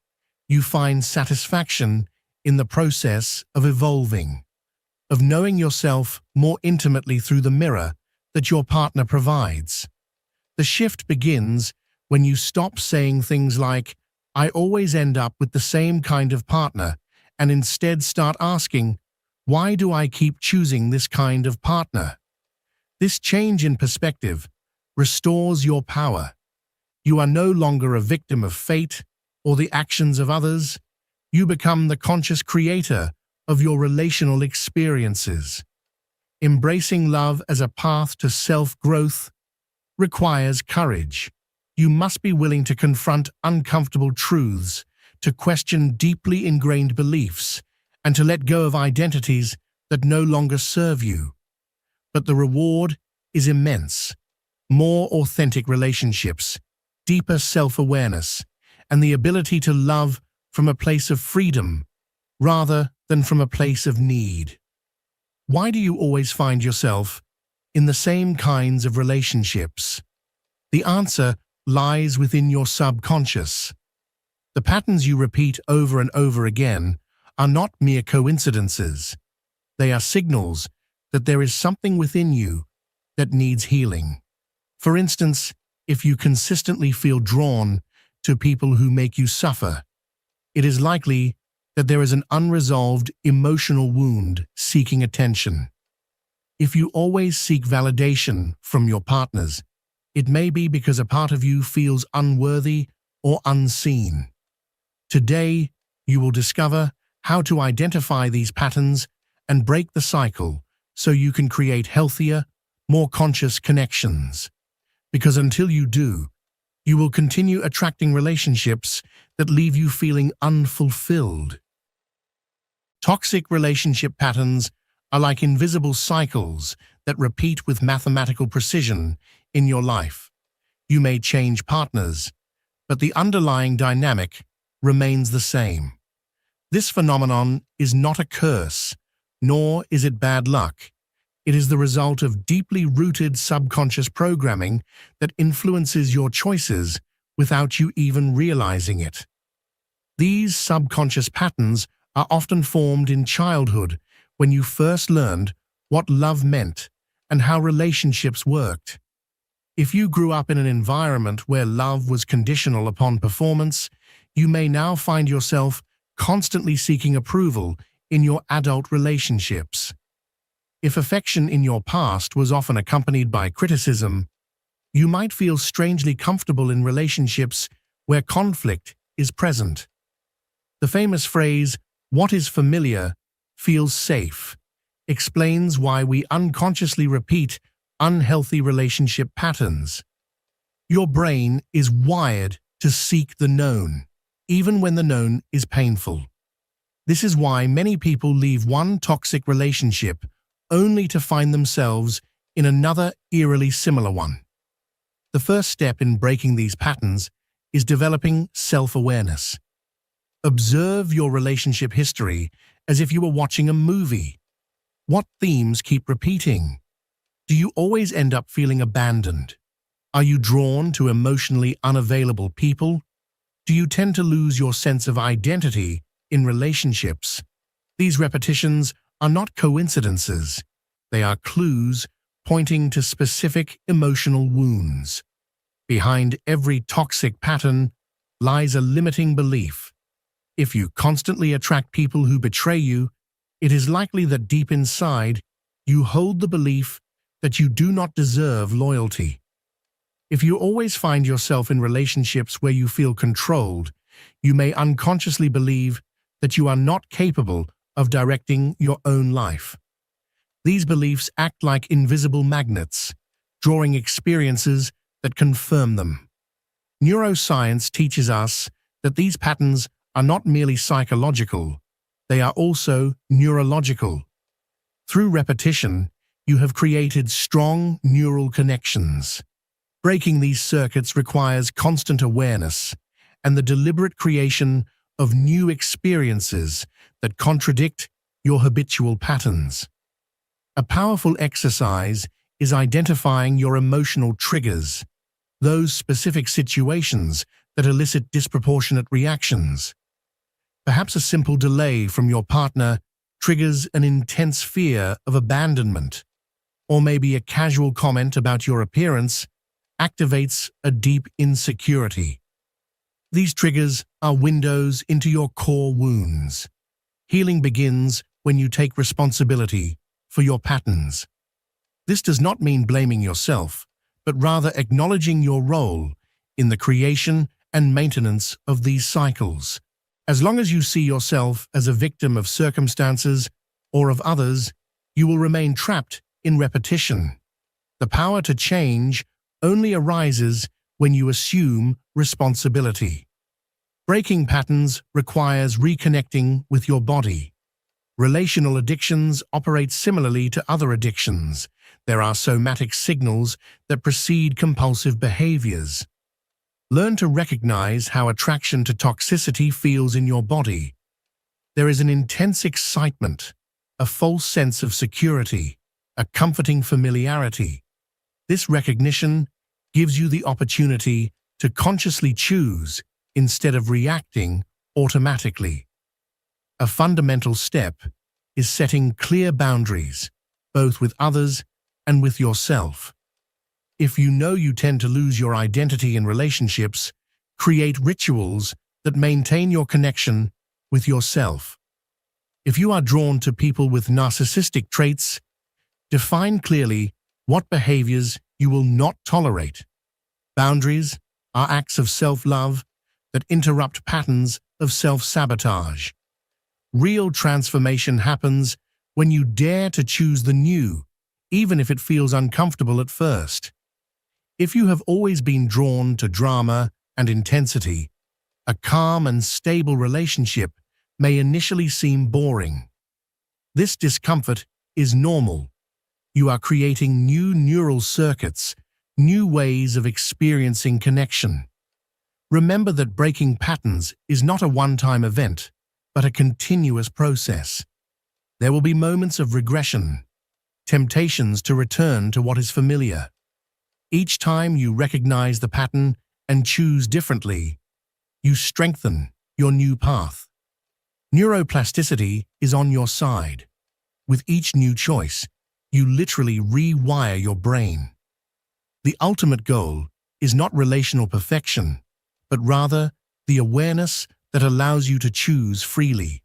you find satisfaction in the process of evolving, of knowing yourself more intimately through the mirror that your partner provides. The shift begins when you stop saying things like, "I always end up with the same kind of partner," and instead start asking, "Why do I keep choosing this kind of partner?" This change in perspective restores your power. You are no longer a victim of fate or the actions of others. You become the conscious creator of your relational experiences. Embracing love as a path to self-growth requires courage. You must be willing to confront uncomfortable truths, to question deeply ingrained beliefs, and to let go of identities that no longer serve you. But the reward is immense. More authentic relationships, deeper self-awareness, and the ability to love from a place of freedom rather than from a place of need. Why do you always find yourself in the same kinds of relationships? The answer lies within your subconscious. The patterns you repeat over and over again are not mere coincidences. They are signals that there is something within you that needs healing. For instance, if you consistently feel drawn to people who make you suffer, it is likely that there is an unresolved emotional wound seeking attention. If you always seek validation from your partners, it may be because a part of you feels unworthy or unseen. Today, you will discover how to identify these patterns and break the cycle so you can create healthier, more conscious connections. Because until you do, you will continue attracting relationships that leave you feeling unfulfilled. Toxic relationship patterns are like invisible cycles that repeat with mathematical precision in your life. You may change partners, but the underlying dynamic remains the same. This phenomenon is not a curse, nor is it bad luck. It is the result of deeply rooted subconscious programming that influences your choices without you even realizing it. These subconscious patterns are often formed in childhood when you first learned what love meant and how relationships worked. If you grew up in an environment where love was conditional upon performance, you may now find yourself constantly seeking approval in your adult relationships. If affection in your past was often accompanied by criticism, you might feel strangely comfortable in relationships where conflict is present. The famous phrase, "What is familiar feels safe," explains why we unconsciously repeat unhealthy relationship patterns. Your brain is wired to seek the known, even when the known is painful. This is why many people leave one toxic relationship only to find themselves in another eerily similar one. The first step in breaking these patterns is developing self-awareness. Observe your relationship history as if you were watching a movie. What themes keep repeating? Do you always end up feeling abandoned? Are you drawn to emotionally unavailable people? Do you tend to lose your sense of identity in relationships? These repetitions are not coincidences. They are clues pointing to specific emotional wounds. Behind every toxic pattern lies a limiting belief. If you constantly attract people who betray you, it is likely that deep inside you hold the belief that you do not deserve loyalty. If you always find yourself in relationships where you feel controlled, you may unconsciously believe that you are not capable of directing your own life. These beliefs act like invisible magnets, drawing experiences that confirm them. Neuroscience teaches us that these patterns are not merely psychological, they are also neurological. Through repetition, you have created strong neural connections. Breaking these circuits requires constant awareness and the deliberate creation of new experiences that contradict your habitual patterns. A powerful exercise is identifying your emotional triggers, those specific situations that elicit disproportionate reactions. Perhaps a simple delay from your partner triggers an intense fear of abandonment, or maybe a casual comment about your appearance activates a deep insecurity. These triggers are windows into your core wounds. Healing begins when you take responsibility for your patterns. This does not mean blaming yourself, but rather acknowledging your role in the creation and maintenance of these cycles. As long as you see yourself as a victim of circumstances or of others, you will remain trapped in repetition. The power to change only arises when you assume responsibility. Breaking patterns requires reconnecting with your body. Relational addictions operate similarly to other addictions. There are somatic signals that precede compulsive behaviors. Learn to recognize how attraction to toxicity feels in your body. There is an intense excitement, a false sense of security, a comforting familiarity. This recognition gives you the opportunity to consciously choose instead of reacting automatically. A fundamental step is setting clear boundaries, both with others and with yourself. If you know you tend to lose your identity in relationships, create rituals that maintain your connection with yourself. If you are drawn to people with narcissistic traits, define clearly what behaviors you will not tolerate. Boundaries are acts of self-love that interrupt patterns of self-sabotage. Real transformation happens when you dare to choose the new, even if it feels uncomfortable at first. If you have always been drawn to drama and intensity, a calm and stable relationship may initially seem boring. This discomfort is normal. You are creating new neural circuits, new ways of experiencing connection. Remember that breaking patterns is not a one-time event, but a continuous process. There will be moments of regression, temptations to return to what is familiar. Each time you recognize the pattern and choose differently, you strengthen your new path. Neuroplasticity is on your side. With each new choice, you literally rewire your brain. The ultimate goal is not relational perfection, but rather the awareness that allows you to choose freely.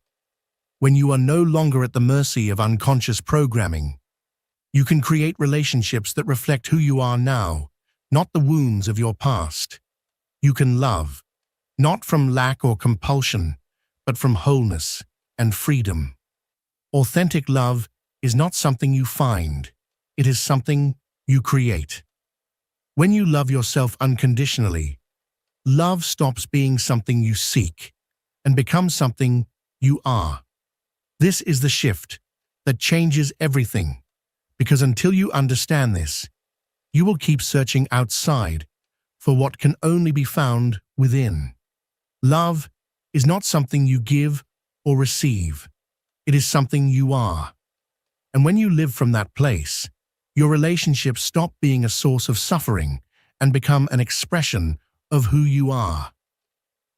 When you are no longer at the mercy of unconscious programming, you can create relationships that reflect who you are now, not the wounds of your past. You can love, not from lack or compulsion, but from wholeness and freedom. Authentic love is not something you find, it is something you create. When you love yourself unconditionally, love stops being something you seek and becomes something you are. This is the shift that changes everything, because until you understand this, you will keep searching outside for what can only be found within. Love is not something you give or receive. It is something you are. And when you live from that place, your relationships stop being a source of suffering and become an expression of who you are.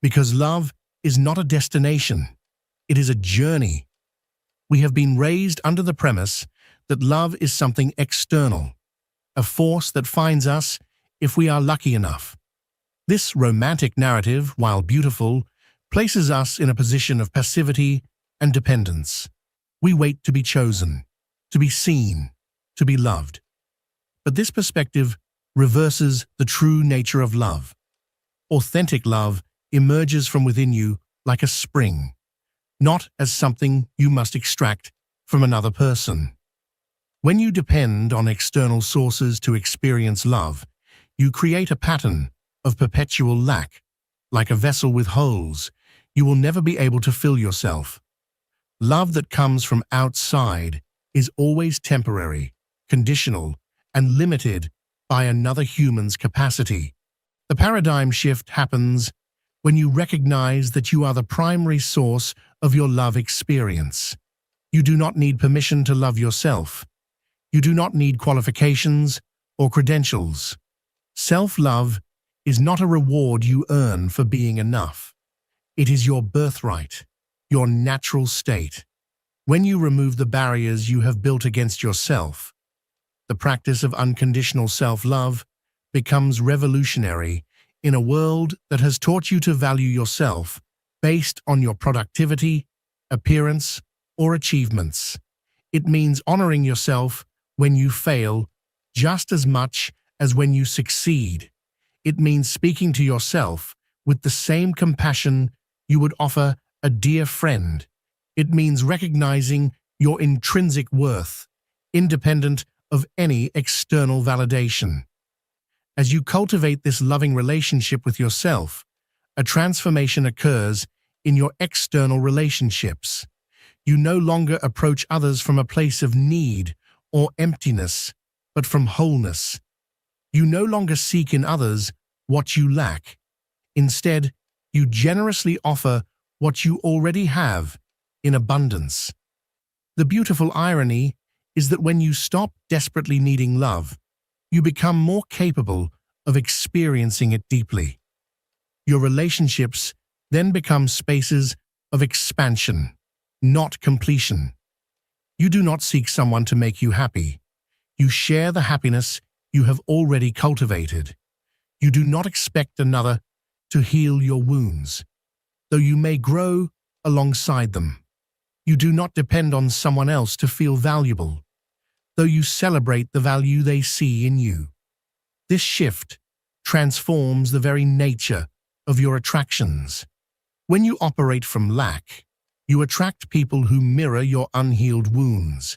Because love is not a destination, it is a journey. We have been raised under the premise that love is something external, a force that finds us if we are lucky enough. This romantic narrative, while beautiful, places us in a position of passivity and dependence. We wait to be chosen, to be seen, to be loved. But this perspective reverses the true nature of love. Authentic love emerges from within you like a spring, not as something you must extract from another person. When you depend on external sources to experience love, You create a pattern of perpetual lack. Like a vessel with holes, you will never be able to fill yourself. Love that comes from outside is always temporary, conditional, and limited by another human's capacity. The paradigm shift happens when you recognize that you are the primary source of your love experience. You do not need permission to love yourself. You do not need qualifications or credentials. Self-love is not a reward you earn for being enough. It is your birthright, your natural state. When you remove the barriers you have built against yourself, the practice of unconditional self-love becomes revolutionary in a world that has taught you to value yourself based on your productivity, appearance, or achievements. It means honoring yourself when you fail just as much as when you succeed. It means speaking to yourself with the same compassion you would offer a dear friend. It means recognizing your intrinsic worth, independent of any external validation. As you cultivate this loving relationship with yourself, a transformation occurs in your external relationships. You no longer approach others from a place of need or emptiness, but from wholeness. You no longer seek in others what you lack. Instead, you generously offer what you already have in abundance. The beautiful irony is that when you stop desperately needing love, you become more capable of experiencing it deeply. Your relationships then become spaces of expansion, not completion. You do not seek someone to make you happy. You share the happiness you have already cultivated. You do not expect another to heal your wounds, though you may grow alongside them. You do not depend on someone else to feel valuable, though you celebrate the value they see in you. This shift transforms the very nature of your attractions. When you operate from lack, you attract people who mirror your unhealed wounds.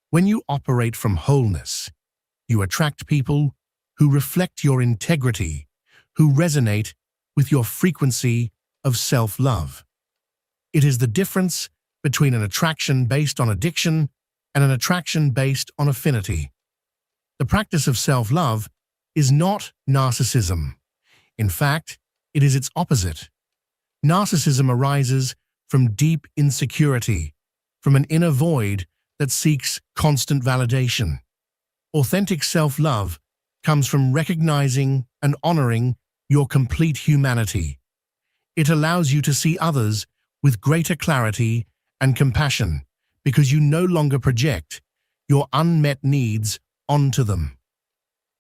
When you operate from wholeness, you attract people who reflect your integrity, who resonate with your frequency of self-love. It is the difference between an attraction based on addiction and an attraction based on affinity. The practice of self-love is not narcissism. In fact, it is its opposite. Narcissism arises from deep insecurity, from an inner void that seeks constant validation. Authentic self-love comes from recognizing and honoring your complete humanity. It allows you to see others with greater clarity and compassion because you no longer project your unmet needs onto them.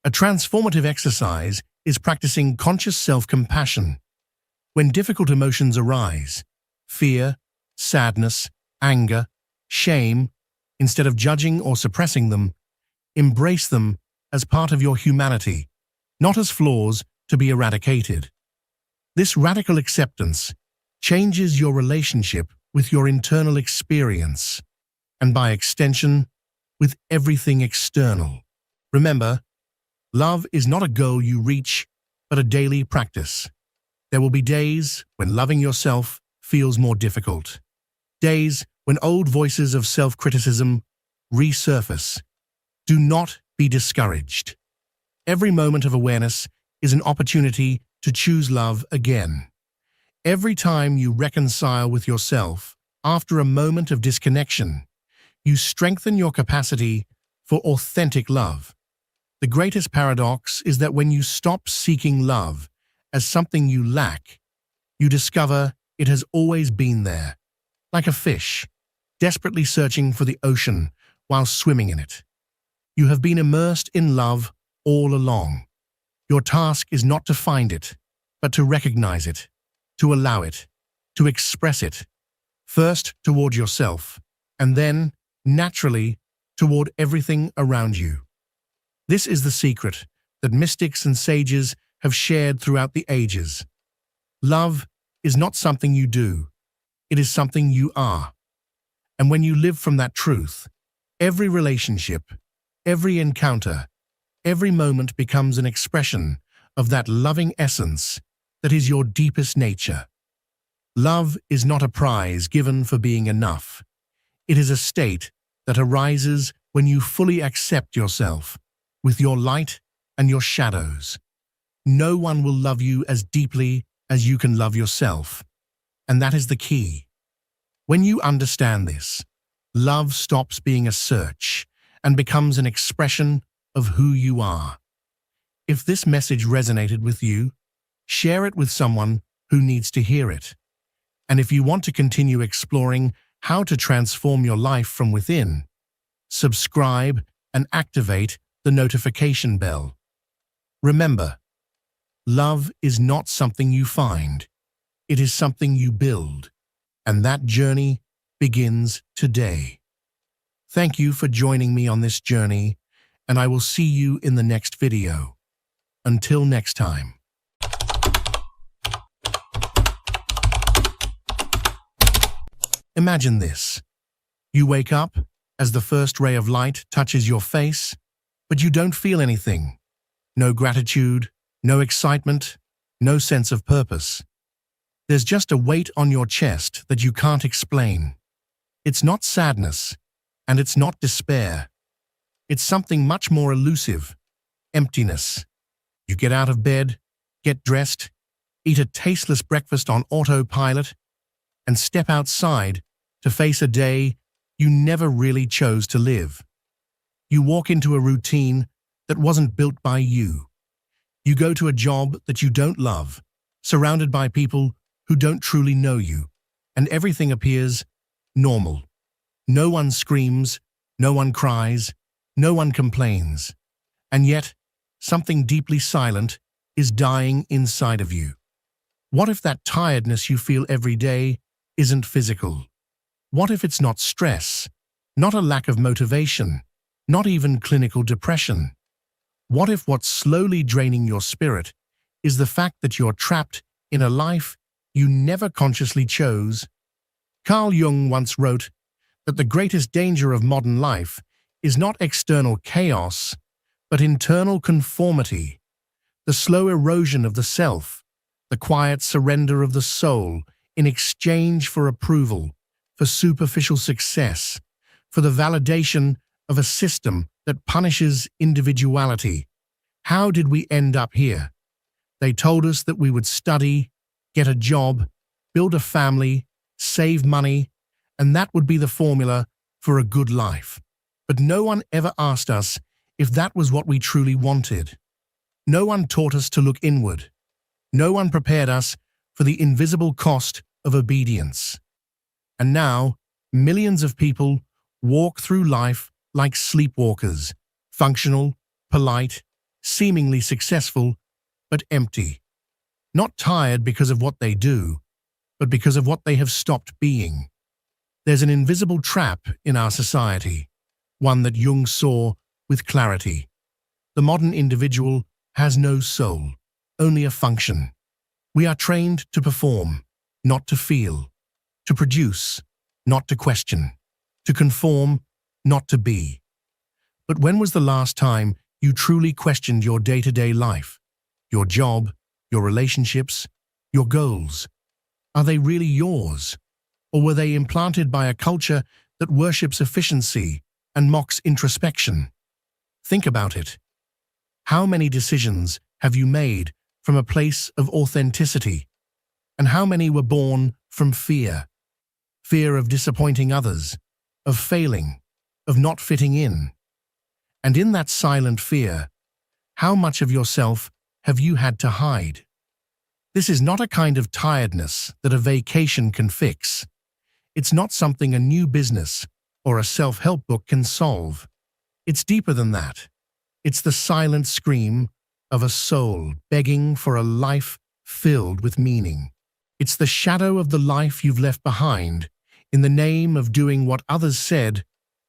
A transformative exercise is practicing conscious self-compassion. When difficult emotions arise, fear, sadness, anger, shame, instead of judging or suppressing them, embrace them as part of your humanity, not as flaws to be eradicated. This radical acceptance changes your relationship with your internal experience, and by extension, with everything external. Remember, love is not a goal you reach, but a daily practice. There will be days when loving yourself feels more difficult. Days when old voices of self-criticism resurface. Do not be discouraged. Every moment of awareness is an opportunity to choose love again. Every time you reconcile with yourself after a moment of disconnection, you strengthen your capacity for authentic love. The greatest paradox is that when you stop seeking love as something you lack, you discover it has always been there, like a fish, desperately searching for the ocean while swimming in it. You have been immersed in love all along. Your task is not to find it, but to recognize it, to allow it, to express it, first toward yourself, and then, naturally, toward everything around you. This is the secret that mystics and sages have shared throughout the ages. Love is not something you do, it is something you are. And when you live from that truth, every relationship, every encounter, every moment becomes an expression of that loving essence that is your deepest nature. Love is not a prize given for being enough. It is a state that arises when you fully accept yourself, with your light and your shadows. No one will love you as deeply as you can love yourself, and that is the key. When you understand this, love stops being a search and becomes an expression of who you are. If this message resonated with you, share it with someone who needs to hear it. And if you want to continue exploring how to transform your life from within, subscribe and activate the notification bell. Remember, love is not something you find. It is something you build, and that journey begins today. Thank you for joining me on this journey, and I will see you in the next video. Until next time. Imagine this. You wake up as the first ray of light touches your face, but you don't feel anything. No gratitude, no excitement, no sense of purpose. There's just a weight on your chest that you can't explain. It's not sadness, and it's not despair. It's something much more elusive: emptiness. You get out of bed, get dressed, eat a tasteless breakfast on autopilot, and step outside to face a day you never really chose to live. You walk into a routine that wasn't built by you. You go to a job that you don't love, surrounded by people who don't truly know you, and everything appears normal. No one screams, no one cries, no one complains. And yet, something deeply silent is dying inside of you. What if that tiredness you feel every day isn't physical? What if it's not stress, not a lack of motivation, not even clinical depression? What if what's slowly draining your spirit is the fact that you're trapped in a life you never consciously chose? Carl Jung once wrote that the greatest danger of modern life is not external chaos, but internal conformity, the slow erosion of the self, the quiet surrender of the soul in exchange for approval, for superficial success, for the validation of a system that punishes individuality. How did we end up here? They told us that we would study, get a job, build a family, save money, and that would be the formula for a good life. But no one ever asked us if that was what we truly wanted. No one taught us to look inward. No one prepared us for the invisible cost of obedience. And now, millions of people walk through life like sleepwalkers, functional, polite, seemingly successful, but empty. Not tired because of what they do, but because of what they have stopped being. There's an invisible trap in our society, one that Jung saw with clarity. The modern individual has no soul, only a function. We are trained to perform, not to feel, to produce, not to question, to conform, not to be. But when was the last time you truly questioned your day-to-day life, your job, your relationships, your goals? Are they really yours? Or were they implanted by a culture that worships efficiency and mocks introspection? Think about it. How many decisions have you made from a place of authenticity? And how many were born from fear? Fear of disappointing others, of failing, of not fitting in. And in that silent fear, how much of yourself have you had to hide? This is not a kind of tiredness that a vacation can fix. It's not something a new business or a self-help book can solve. It's deeper than that. It's the silent scream of a soul begging for a life filled with meaning. It's the shadow of the life you've left behind in the name of doing what others said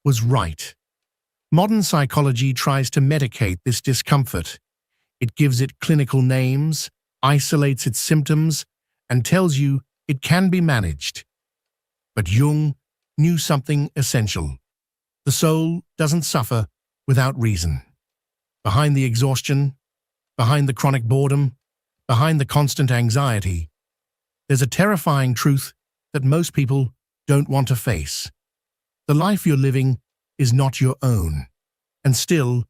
was right. Modern psychology tries to medicate this discomfort. It gives it clinical names, isolates its symptoms, and tells you it can be managed. But Jung knew something essential. The soul doesn't suffer without reason. Behind the exhaustion, behind the chronic boredom, behind the constant anxiety, there's a terrifying truth that most people don't want to face. The life you're living is not your own. And still,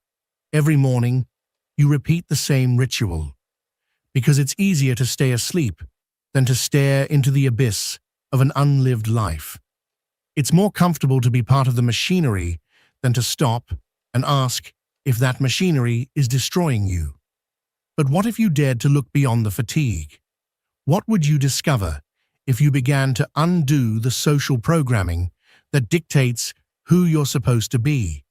every morning, you repeat the same ritual. Because it's easier to stay asleep than to stare into the abyss of an unlived life. It's more comfortable to be part of the machinery than to stop and ask if that machinery is destroying you. But what if you dared to look beyond the fatigue? What would you discover if you began to undo the social programming that dictates who you're supposed to be?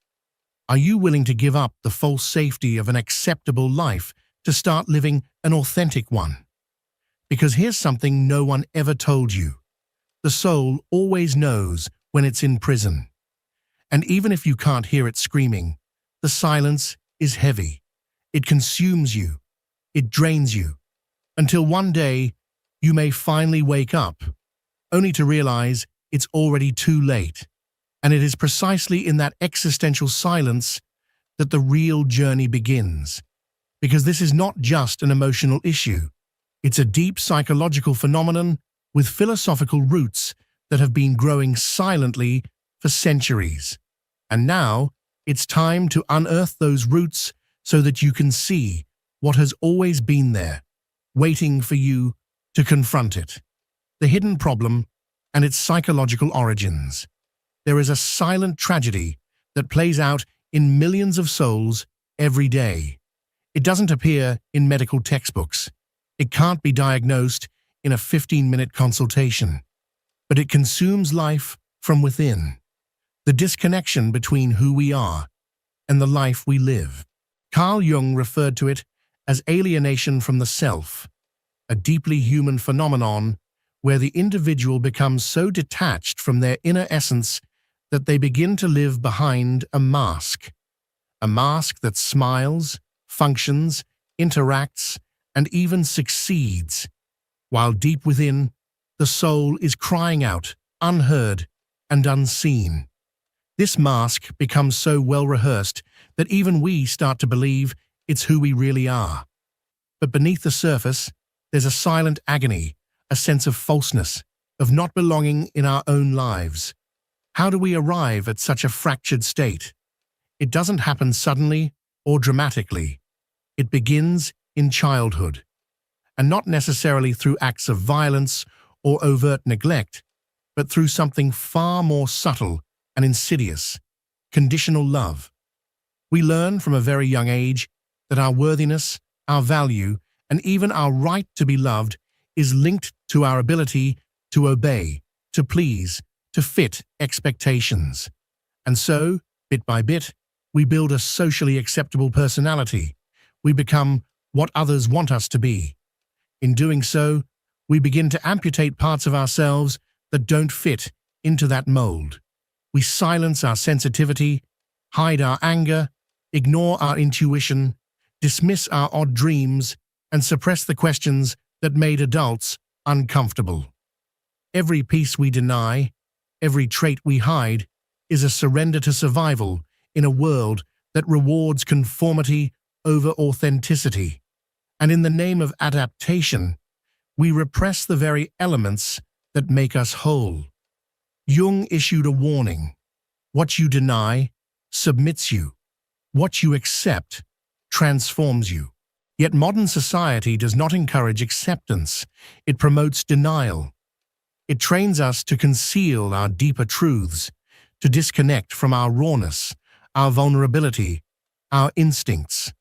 Are you willing to give up the false safety of an acceptable life to start living an authentic one? Because here's something no one ever told you. The soul always knows when it's in prison. And even if you can't hear it screaming, the silence is heavy. It consumes you. It drains you. Until one day, you may finally wake up, only to realize it's already too late. And it is precisely in that existential silence that the real journey begins. Because this is not just an emotional issue. It's a deep psychological phenomenon with philosophical roots that have been growing silently for centuries. And now, it's time to unearth those roots so that you can see what has always been there, waiting for you to confront it. The hidden problem and its psychological origins. There is a silent tragedy that plays out in millions of souls every day. It doesn't appear in medical textbooks. It can't be diagnosed in a 15-minute consultation. But it consumes life from within. The disconnection between who we are and the life we live. Carl Jung referred to it as alienation from the self, a deeply human phenomenon where the individual becomes so detached from their inner essence that they begin to live behind a mask that smiles, functions, interacts, and even succeeds, while deep within, the soul is crying out, unheard and unseen. This mask becomes so well-rehearsed that even we start to believe it's who we really are. But beneath the surface, there's a silent agony, a sense of falseness, of not belonging in our own lives. How do we arrive at such a fractured state? It doesn't happen suddenly or dramatically. It begins in childhood, and not necessarily through acts of violence or overt neglect, but through something far more subtle and insidious, conditional love. We learn from a very young age that our worthiness, our value, and even our right to be loved is linked to our ability to obey, to please, to fit expectations. And so, bit by bit, we build a socially acceptable personality. We become what others want us to be. In doing so, we begin to amputate parts of ourselves that don't fit into that mold. We silence our sensitivity, hide our anger, ignore our intuition, dismiss our odd dreams, and suppress the questions that made adults uncomfortable. Every piece we deny, every trait we hide, is a surrender to survival in a world that rewards conformity over authenticity. And in the name of adaptation, we repress the very elements that make us whole. Jung issued a warning. What you deny submits you. What you accept transforms you. Yet modern society does not encourage acceptance. It promotes denial. It trains us to conceal our deeper truths, to disconnect from our rawness, our vulnerability, our instincts.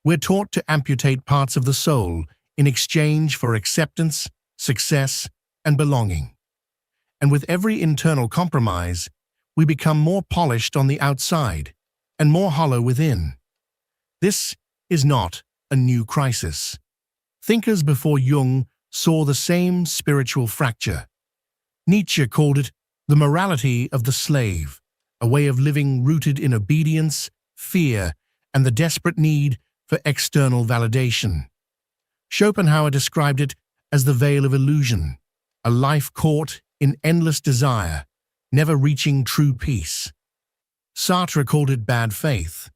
We're taught to amputate parts of the soul in exchange for acceptance, success, and belonging. And with every internal compromise, we become more polished on the outside and more hollow within. This is not a new crisis. Thinkers before Jung saw the same spiritual fracture. Nietzsche called it the morality of the slave, a way of living rooted in obedience, fear, and the desperate need for external validation. Schopenhauer described it as the veil of illusion, a life caught in endless desire, never reaching true peace. Sartre called it bad faith,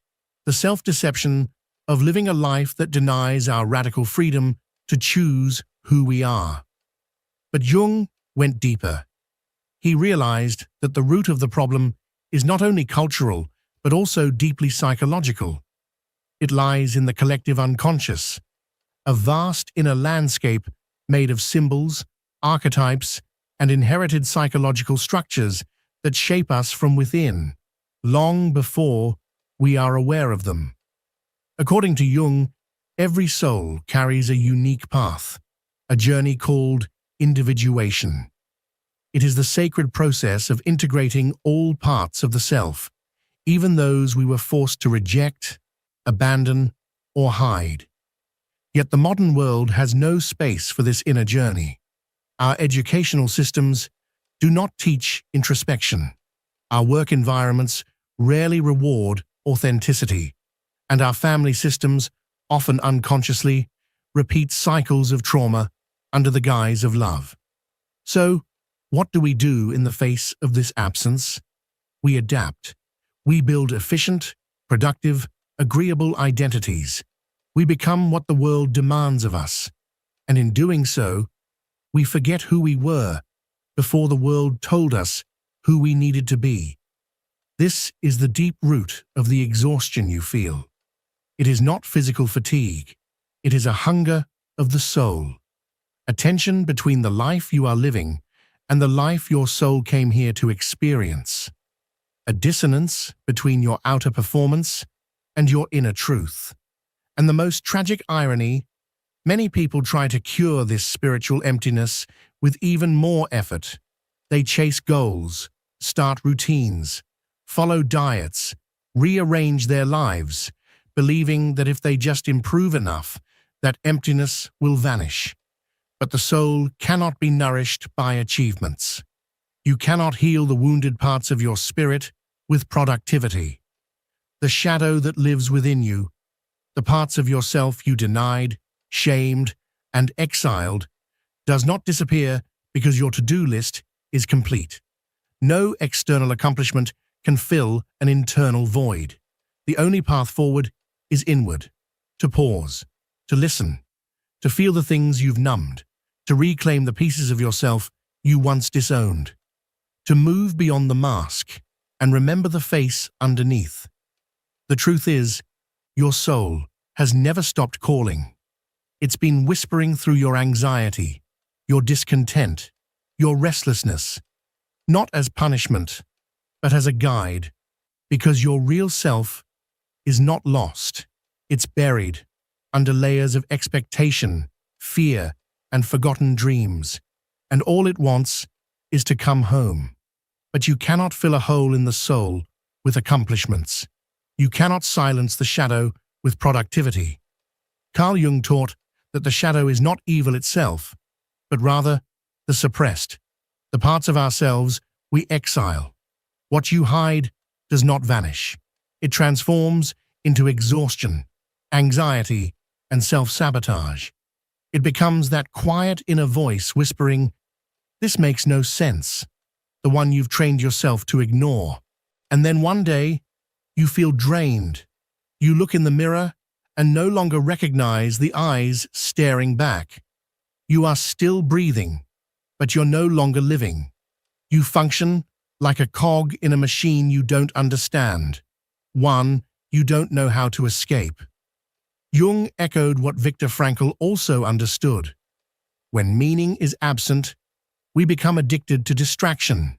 the self-deception of living a life that denies our radical freedom to choose who we are. But Jung went deeper. He realized that the root of the problem is not only cultural, but also deeply psychological. It lies in the collective unconscious, a vast inner landscape made of symbols, archetypes, and inherited psychological structures that shape us from within, long before we are aware of them. According to Jung, every soul carries a unique path, a journey called individuation. It is the sacred process of integrating all parts of the self, even those we were forced to reject, abandon, or hide. Yet the modern world has no space for this inner journey. Our educational systems do not teach introspection. Our work environments rarely reward authenticity, and our family systems, often unconsciously, repeat cycles of trauma under the guise of love. So, what do we do in the face of this absence? We adapt. We build efficient, productive, agreeable identities. We become what the world demands of us, and in doing so, we forget who we were before the world told us who we needed to be. This is the deep root of the exhaustion you feel. It is not physical fatigue. It is a hunger of the soul, a tension between the life you are living and the life your soul came here to experience, a dissonance between your outer performance and your inner truth. And the most tragic irony, many people try to cure this spiritual emptiness with even more effort. They chase goals, start routines, follow diets, rearrange their lives, believing that if they just improve enough, that emptiness will vanish. But the soul cannot be nourished by achievements. You cannot heal the wounded parts of your spirit with productivity. The shadow that lives within you, the parts of yourself you denied, shamed, and exiled, does not disappear because your to-do list is complete. No external accomplishment can fill an internal void. The only path forward is inward, to pause, to listen, to feel the things you've numbed, to reclaim the pieces of yourself you once disowned, to move beyond the mask and remember the face underneath. The truth is, your soul has never stopped calling. It's been whispering through your anxiety, your discontent, your restlessness, not as punishment, but as a guide, because your real self is not lost. It's buried under layers of expectation, fear, and forgotten dreams, and all it wants is to come home. But you cannot fill a hole in the soul with accomplishments. You cannot silence the shadow with productivity. Carl Jung taught that the shadow is not evil itself, but rather the suppressed, the parts of ourselves we exile. What you hide does not vanish. It transforms into exhaustion, anxiety, and self-sabotage. It becomes that quiet inner voice whispering, "This makes no sense," the one you've trained yourself to ignore. And then one day, you feel drained. You look in the mirror and no longer recognize the eyes staring back. You are still breathing, but you're no longer living. You function like a cog in a machine you don't understand, one you don't know how to escape. Jung echoed what Viktor Frankl also understood. When meaning is absent, we become addicted to distraction.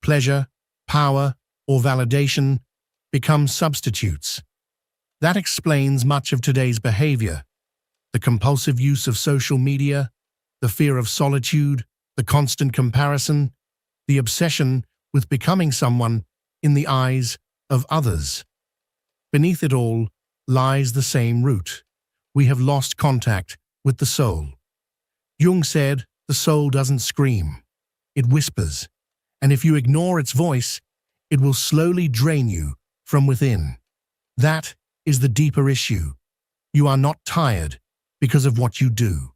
Pleasure, power, or validation become substitutes. That explains much of today's behavior: the compulsive use of social media, the fear of solitude, the constant comparison, the obsession with becoming someone in the eyes of others. Beneath it all lies the same root. We have lost contact with the soul. Jung said the soul doesn't scream, it whispers, and if you ignore its voice, it will slowly drain you from within. That is the deeper issue. You are not tired because of what you do.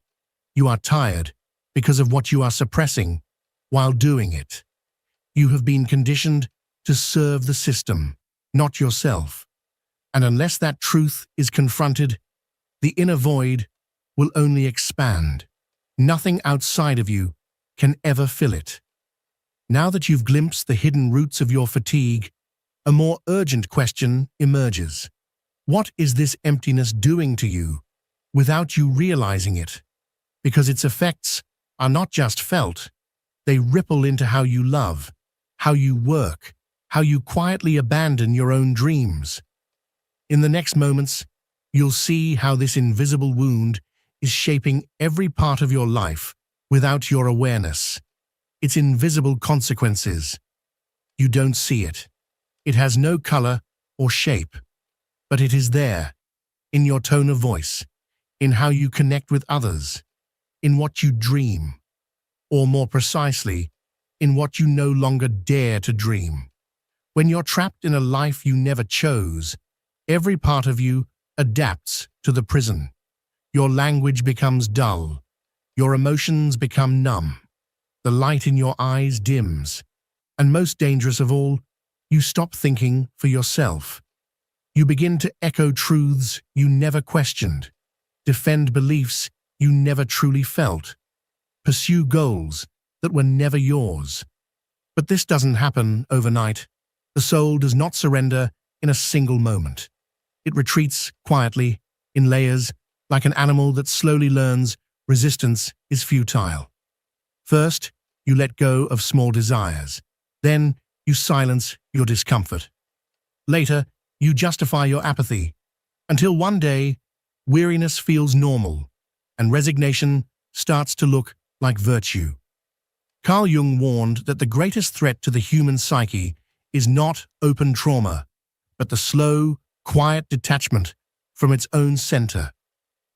You are tired because of what you are suppressing while doing it. You have been conditioned to serve the system, not yourself. And unless that truth is confronted, the inner void will only expand. Nothing outside of you can ever fill it. Now that you've glimpsed the hidden roots of your fatigue, a more urgent question emerges. What is this emptiness doing to you without you realizing it? Because its effects are not just felt, they ripple into how you love, how you work, how you quietly abandon your own dreams. In the next moments, you'll see how this invisible wound is shaping every part of your life without your awareness. Its invisible consequences. You don't see it. It has no color or shape, but it is there, in your tone of voice, in how you connect with others, in what you dream, or more precisely, in what you no longer dare to dream. When you're trapped in a life you never chose, every part of you adapts to the prison. Your language becomes dull. Your emotions become numb. The light in your eyes dims. And most dangerous of all, you stop thinking for yourself. You begin to echo truths you never questioned, defend beliefs you never truly felt, pursue goals that were never yours. But this doesn't happen overnight. The soul does not surrender in a single moment. It retreats quietly, in layers, like an animal that slowly learns resistance is futile. First, you let go of small desires. Then, you silence your discomfort. Later, you justify your apathy, until one day, weariness feels normal, and resignation starts to look like virtue. Carl Jung warned that the greatest threat to the human psyche is not open trauma, but the slow, quiet detachment from its own center.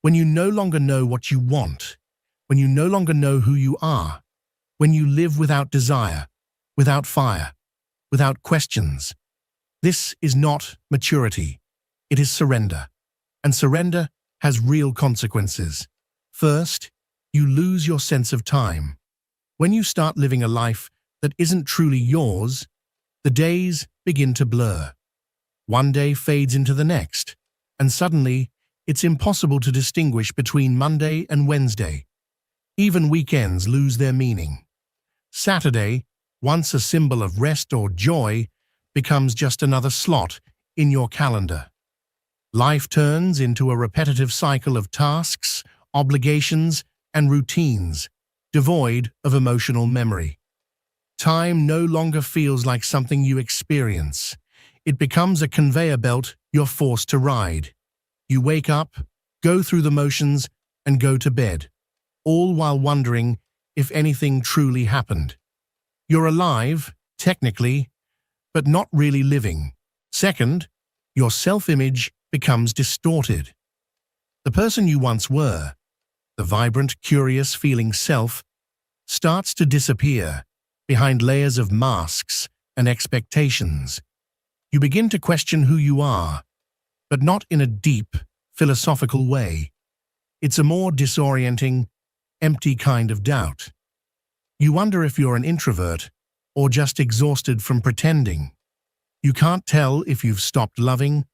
When you no longer know what you want, when you no longer know who you are, when you live without desire, without fire, without questions. This is not maturity. It is surrender. And surrender has real consequences. First, you lose your sense of time. When you start living a life that isn't truly yours, the days begin to blur. One day fades into the next, and suddenly, it's impossible to distinguish between Monday and Wednesday. Even weekends lose their meaning. Saturday, once a symbol of rest or joy, becomes just another slot in your calendar. Life turns into a repetitive cycle of tasks, obligations, and routines, devoid of emotional memory. Time no longer feels like something you experience. It becomes a conveyor belt you're forced to ride. You wake up, go through the motions, and go to bed, all while wondering if anything truly happened. You're alive, technically, but not really living. Second, your self-image becomes distorted. The person you once were, the vibrant, curious feeling self, starts to disappear behind layers of masks and expectations. You begin to question who you are, but not in a deep, philosophical way. It's a more disorienting, empty kind of doubt. You wonder if you're an introvert or just exhausted from pretending. You can't tell if you've stopped loving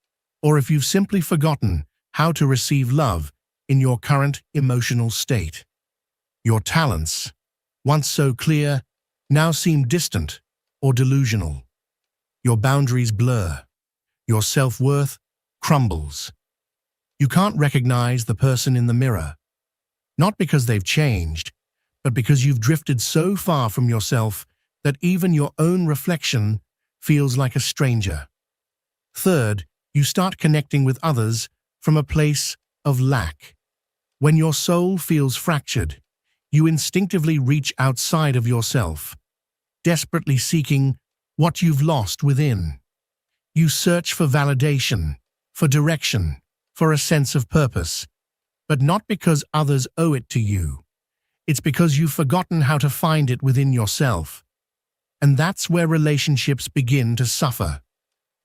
or if you've simply forgotten how to receive love in your current emotional state. Your talents, once so clear, now seem distant or delusional. Your boundaries blur. Your self-worth crumbles. You can't recognize the person in the mirror, not because they've changed, but because you've drifted so far from yourself that even your own reflection feels like a stranger. Third, you start connecting with others from a place of lack. When your soul feels fractured, you instinctively reach outside of yourself, desperately seeking what you've lost within. You search for validation, for direction, for a sense of purpose, but not because others owe it to you. It's because you've forgotten how to find it within yourself. And that's where relationships begin to suffer.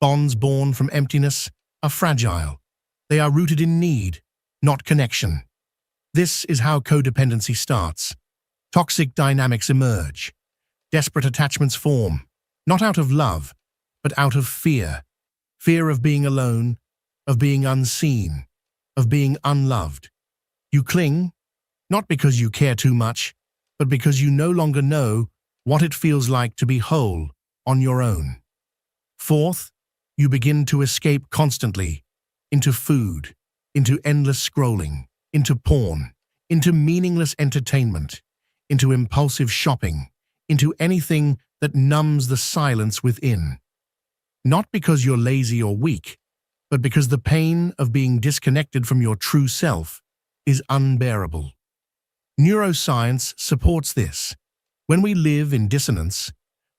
Bonds born from emptiness are fragile. They are rooted in need, not connection. This is how codependency starts. Toxic dynamics emerge. Desperate attachments form, not out of love, but out of fear. Fear of being alone, of being unseen, of being unloved. You cling, not because you care too much, but because you no longer know what it feels like to be whole on your own. Fourth, you begin to escape constantly into food, into endless scrolling, into porn, into meaningless entertainment, into impulsive shopping, into anything that numbs the silence within. Not because you're lazy or weak, but because the pain of being disconnected from your true self is unbearable. Neuroscience supports this. When we live in dissonance,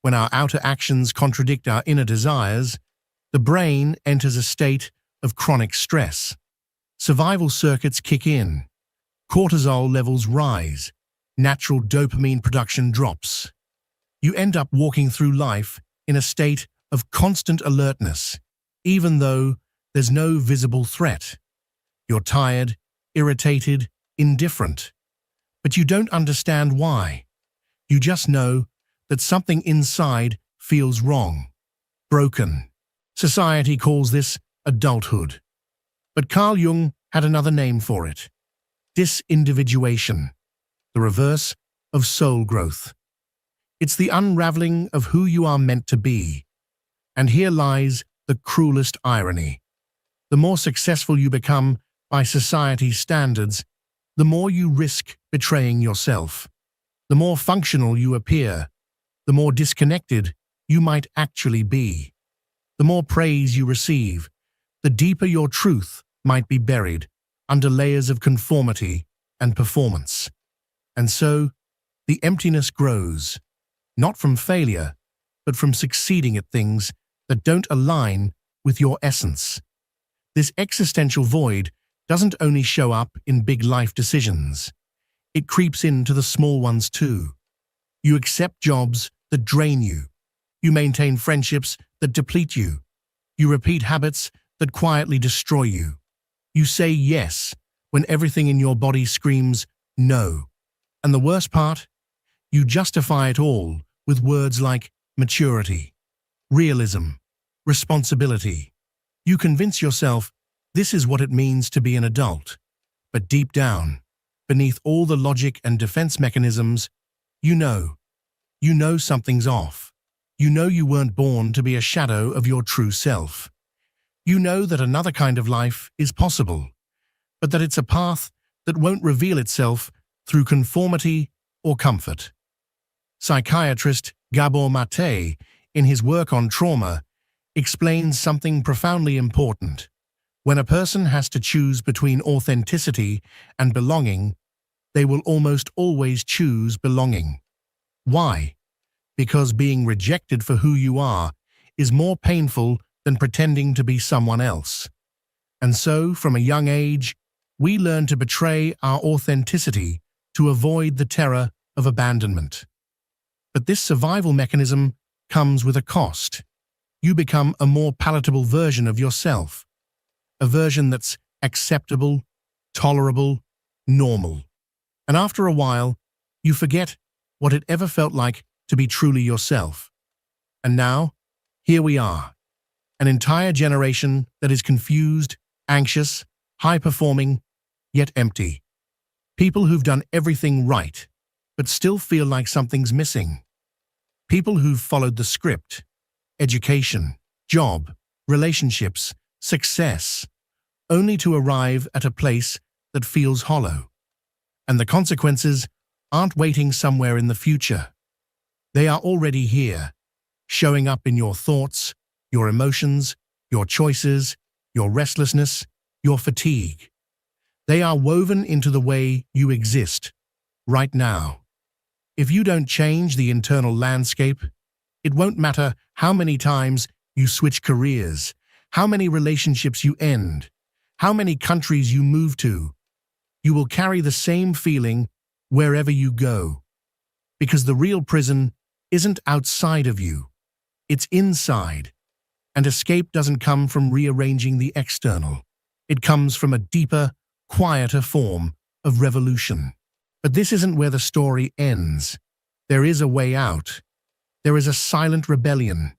when our outer actions contradict our inner desires, the brain enters a state of chronic stress. Survival circuits kick in, cortisol levels rise, natural dopamine production drops. You end up walking through life in a state of constant alertness, even though there's no visible threat. You're tired, irritated, indifferent, but you don't understand why. You just know that something inside feels wrong, broken. Society calls this adulthood. But Carl Jung had another name for it: disindividuation, the reverse of soul growth. It's the unraveling of who you are meant to be. And here lies the cruelest irony. The more successful you become by society's standards, the more you risk betraying yourself. The more functional you appear, the more disconnected you might actually be. The more praise you receive, the deeper your truth might be buried under layers of conformity and performance. And so, the emptiness grows, not from failure, but from succeeding at things that don't align with your essence. This existential void doesn't only show up in big life decisions. It creeps into the small ones too. You accept jobs that drain you. You maintain friendships that deplete you. You repeat habits that quietly destroy you. You say yes when everything in your body screams no. And the worst part? You justify it all with words like maturity, realism, responsibility. You convince yourself this is what it means to be an adult. But deep down, beneath all the logic and defense mechanisms, you know something's off. You know you weren't born to be a shadow of your true self. You know that another kind of life is possible, but that it's a path that won't reveal itself through conformity or comfort. Psychiatrist Gabor Mate, in his work on trauma, explains something profoundly important. When a person has to choose between authenticity and belonging, they will almost always choose belonging. Why? Because being rejected for who you are is more painful than pretending to be someone else. And so, from a young age, we learn to betray our authenticity to avoid the terror of abandonment. But this survival mechanism comes with a cost. You become a more palatable version of yourself, a version that's acceptable, tolerable, normal. And after a while, you forget what it ever felt like to be truly yourself. And now, here we are, an entire generation that is confused, anxious, high-performing, yet empty. People who've done everything right, but still feel like something's missing. People who've followed the script: education, job, relationships, success, only to arrive at a place that feels hollow. And the consequences aren't waiting somewhere in the future. They are already here, showing up in your thoughts, your emotions, your choices, your restlessness, your fatigue. They are woven into the way you exist, right now. If you don't change the internal landscape, it won't matter how many times you switch careers, how many relationships you end, how many countries you move to. You will carry the same feeling wherever you go. Because the real prison isn't outside of you, it's inside. And escape doesn't come from rearranging the external. It comes from a deeper, quieter form of revolution. But this isn't where the story ends. There is a way out. There is a silent rebellion,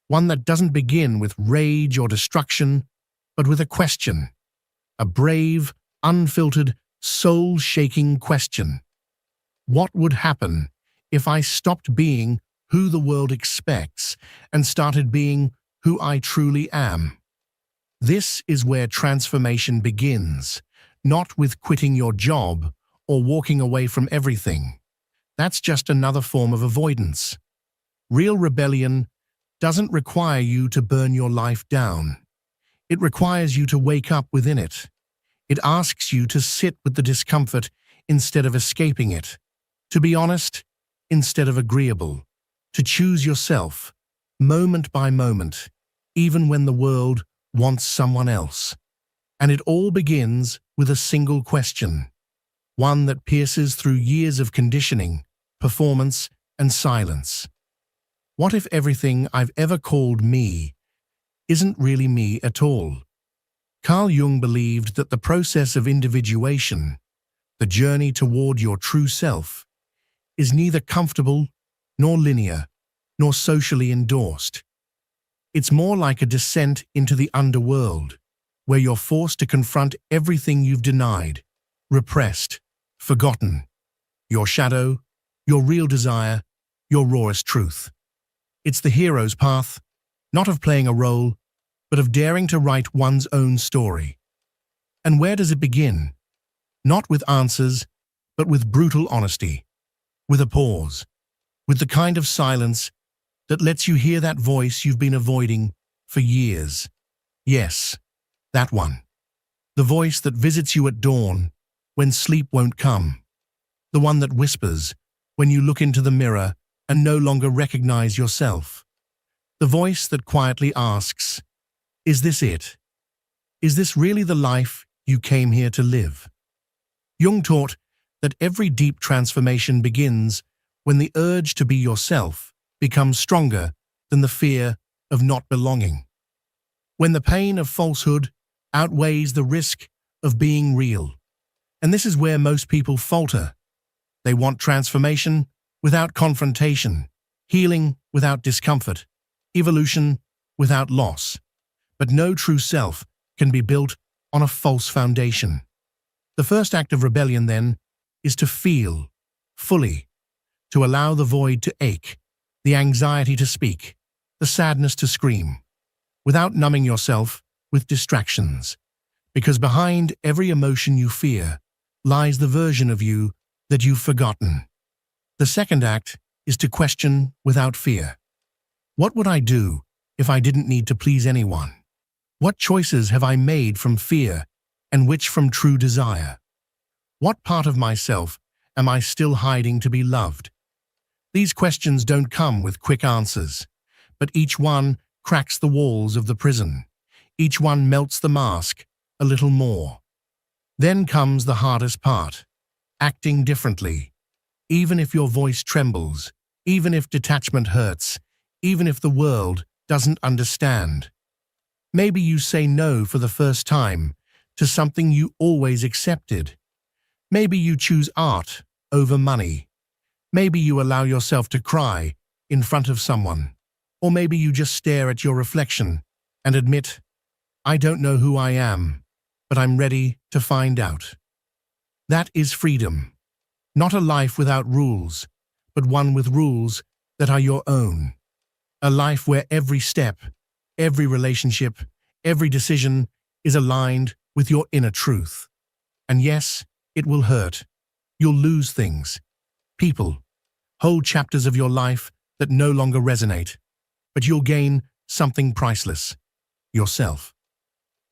one that doesn't begin with rage or destruction, but with a question. A brave, unfiltered, soul-shaking question. What would happen if I stopped being who the world expects and started being who I truly am? This is where transformation begins, not with quitting your job or walking away from everything. That's just another form of avoidance. Real rebellion doesn't require you to burn your life down. It requires you to wake up within it. It asks you to sit with the discomfort instead of escaping it, to be honest instead of agreeable, to choose yourself, moment by moment, even when the world wants someone else. And it all begins with a single question, one that pierces through years of conditioning, performance, and silence. What if everything I've ever called me isn't really me at all? Carl Jung believed that the process of individuation, the journey toward your true self, is neither comfortable, nor linear, nor socially endorsed. It's more like a descent into the underworld, where you're forced to confront everything you've denied, repressed, forgotten, your shadow, your real desire, your rawest truth. It's the hero's path, not of playing a role, but of daring to write one's own story. And where does it begin? Not with answers, but with brutal honesty, with a pause, with the kind of silence that lets you hear that voice you've been avoiding for years. Yes, that one. The voice that visits you at dawn when sleep won't come. The one that whispers when you look into the mirror and no longer recognize yourself. The voice that quietly asks, "Is this it? Is this really the life you came here to live?" Jung taught that every deep transformation begins when the urge to be yourself becomes stronger than the fear of not belonging. When the pain of falsehood outweighs the risk of being real. And this is where most people falter. They want transformation without confrontation, healing without discomfort, evolution without loss. But no true self can be built on a false foundation. The first act of rebellion, then, is to feel fully, to allow the void to ache, the anxiety to speak, the sadness to scream, without numbing yourself with distractions. Because behind every emotion you fear lies the version of you that you've forgotten. The second act is to question without fear. What would I do if I didn't need to please anyone? What choices have I made from fear and which from true desire? What part of myself am I still hiding to be loved? These questions don't come with quick answers, but each one cracks the walls of the prison. Each one melts the mask a little more. Then comes the hardest part, acting differently. Even if your voice trembles, even if detachment hurts, even if the world doesn't understand. Maybe you say no for the first time to something you always accepted. Maybe you choose art over money. Maybe you allow yourself to cry in front of someone. Or maybe you just stare at your reflection and admit, "I don't know who I am, but I'm ready to find out." That is freedom. Not a life without rules, but one with rules that are your own. A life where every step, every relationship, every decision is aligned with your inner truth. And yes, it will hurt. You'll lose things. People. Whole chapters of your life that no longer resonate. But you'll gain something priceless. Yourself.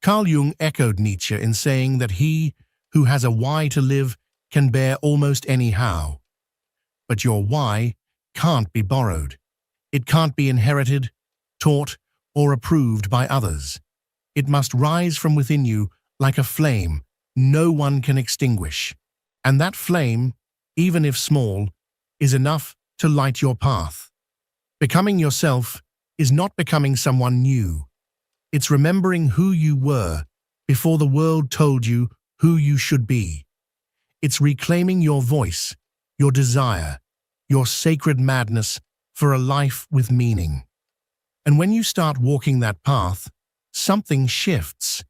Carl Jung echoed Nietzsche in saying that he who has a why to live can bear almost any how. But your why can't be borrowed. It can't be inherited, taught, or approved by others. It must rise from within you like a flame no one can extinguish. And that flame, even if small, is enough to light your path. Becoming yourself is not becoming someone new. It's remembering who you were before the world told you who you should be. It's reclaiming your voice, your desire, your sacred madness for a life with meaning. And when you start walking that path, something shifts.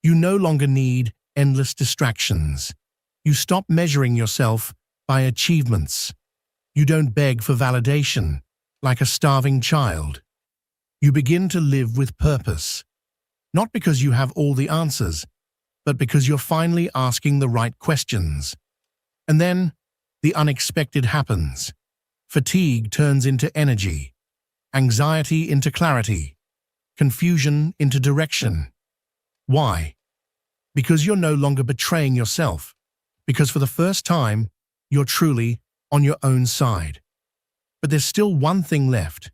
You no longer need endless distractions. You stop measuring yourself by achievements. You don't beg for validation like a starving child. You begin to live with purpose, not because you have all the answers, but because you're finally asking the right questions. And then, the unexpected happens. Fatigue turns into energy, anxiety into clarity, confusion into direction. Why? Because you're no longer betraying yourself. Because for the first time, you're truly on your own side. But there's still one thing left.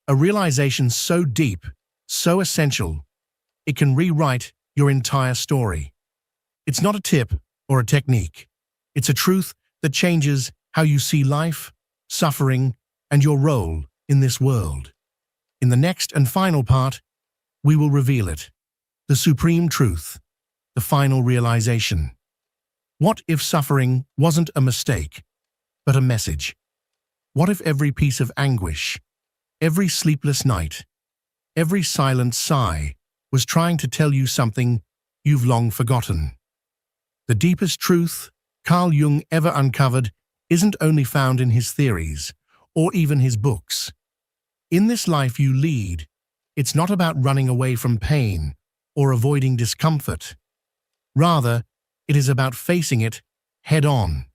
A realization so deep, so essential, it can rewrite your entire story. It's not a tip or a technique. It's a truth that changes how you see life, suffering, and your role in this world. In the next and final part, we will reveal it. The supreme truth, the final realization. What if suffering wasn't a mistake, but a message? What if every piece of anguish, every sleepless night, every silent sigh was trying to tell you something you've long forgotten? The deepest truth Carl Jung ever uncovered isn't only found in his theories or even his books. In this life you lead, it's not about running away from pain or avoiding discomfort. Rather, it is about facing it head-on,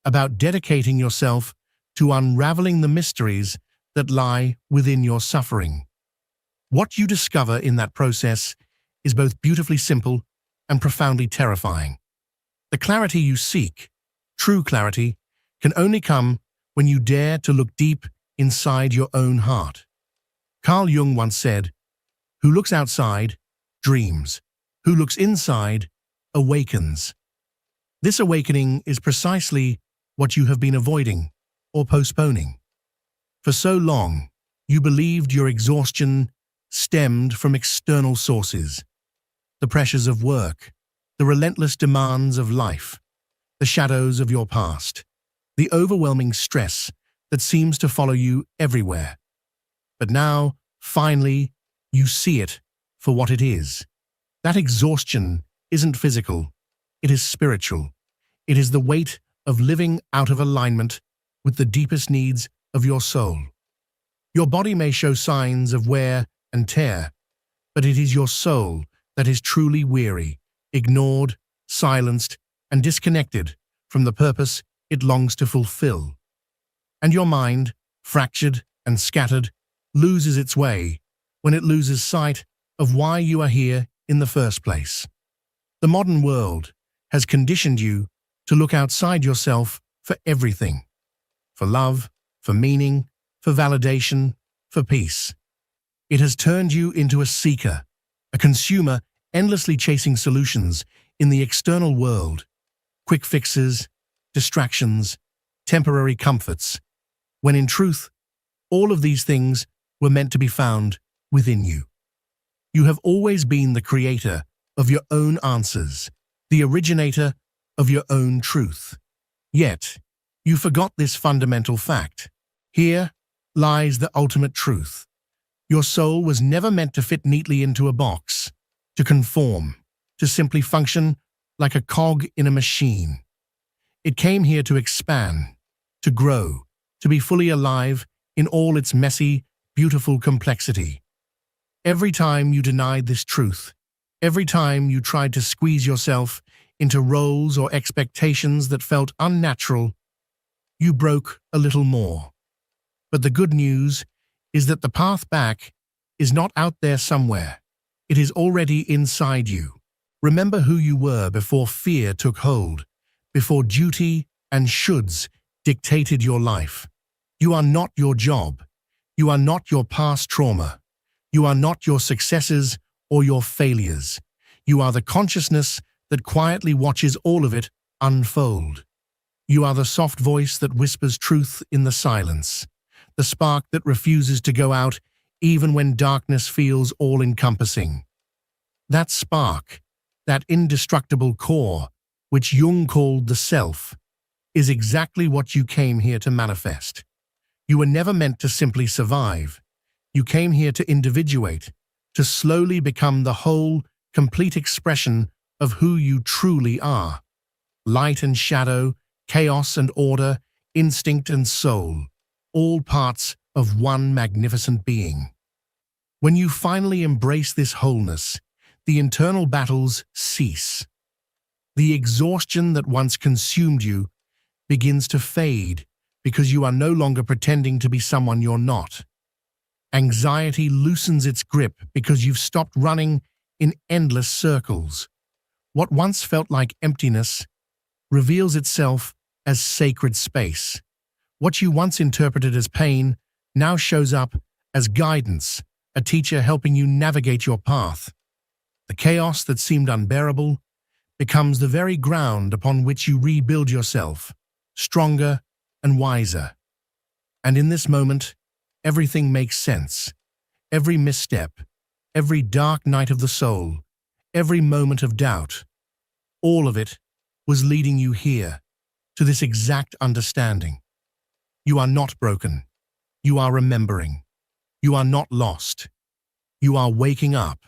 about dedicating yourself to unraveling the mysteries that lie within your suffering. What you discover in that process is both beautifully simple and profoundly terrifying. The clarity you seek, true clarity, can only come when you dare to look deep inside your own heart. Carl Jung once said, "Who looks outside, dreams. Who looks inside, awakens." This awakening is precisely what you have been avoiding or postponing. For so long, you believed your exhaustion stemmed from external sources, the pressures of work, the relentless demands of life, the shadows of your past, the overwhelming stress that seems to follow you everywhere. But now, finally, you see it for what it is. That exhaustion isn't physical, it is spiritual. It is the weight of living out of alignment with the deepest needs of your soul. Your body may show signs of wear and tear, but it is your soul that is truly weary, ignored, silenced, and disconnected from the purpose it longs to fulfill. And your mind, fractured and scattered, loses its way when it loses sight of why you are here in the first place. The modern world has conditioned you to look outside yourself for everything. For love, for meaning, for validation, for peace. It has turned you into a seeker, a consumer endlessly chasing solutions in the external world, quick fixes, distractions, temporary comforts, when in truth, all of these things were meant to be found within you. You have always been the creator of your own answers, the originator of your own truth. Yet, you forgot this fundamental fact. Here lies the ultimate truth. Your soul was never meant to fit neatly into a box, to conform, to simply function like a cog in a machine. It came here to expand, to grow, to be fully alive in all its messy, beautiful complexity. Every time you denied this truth, every time you tried to squeeze yourself into roles or expectations that felt unnatural, you broke a little more. But the good news is that the path back is not out there somewhere. It is already inside you. Remember who you were before fear took hold, before duty and shoulds dictated your life. You are not your job. You are not your past trauma. You are not your successes or your failures. You are the consciousness that quietly watches all of it unfold. You are the soft voice that whispers truth in the silence, the spark that refuses to go out even when darkness feels all-encompassing. That spark, that indestructible core, which Jung called the self, is exactly what you came here to manifest. You were never meant to simply survive. You came here to individuate, to slowly become the whole complete expression of who you truly are. Light and shadow, chaos and order, instinct and soul, all parts of one magnificent being. When you finally embrace this wholeness, the internal battles cease. The exhaustion that once consumed you begins to fade because you are no longer pretending to be someone you're not. Anxiety loosens its grip because you've stopped running in endless circles. What once felt like emptiness reveals itself as sacred space. What you once interpreted as pain now shows up as guidance, a teacher helping you navigate your path. The chaos that seemed unbearable becomes the very ground upon which you rebuild yourself, stronger and wiser. And in this moment, everything makes sense. Every misstep, every dark night of the soul, every moment of doubt, all of it was leading you here, to this exact understanding. You are not broken. You are remembering. You are not lost. You are waking up.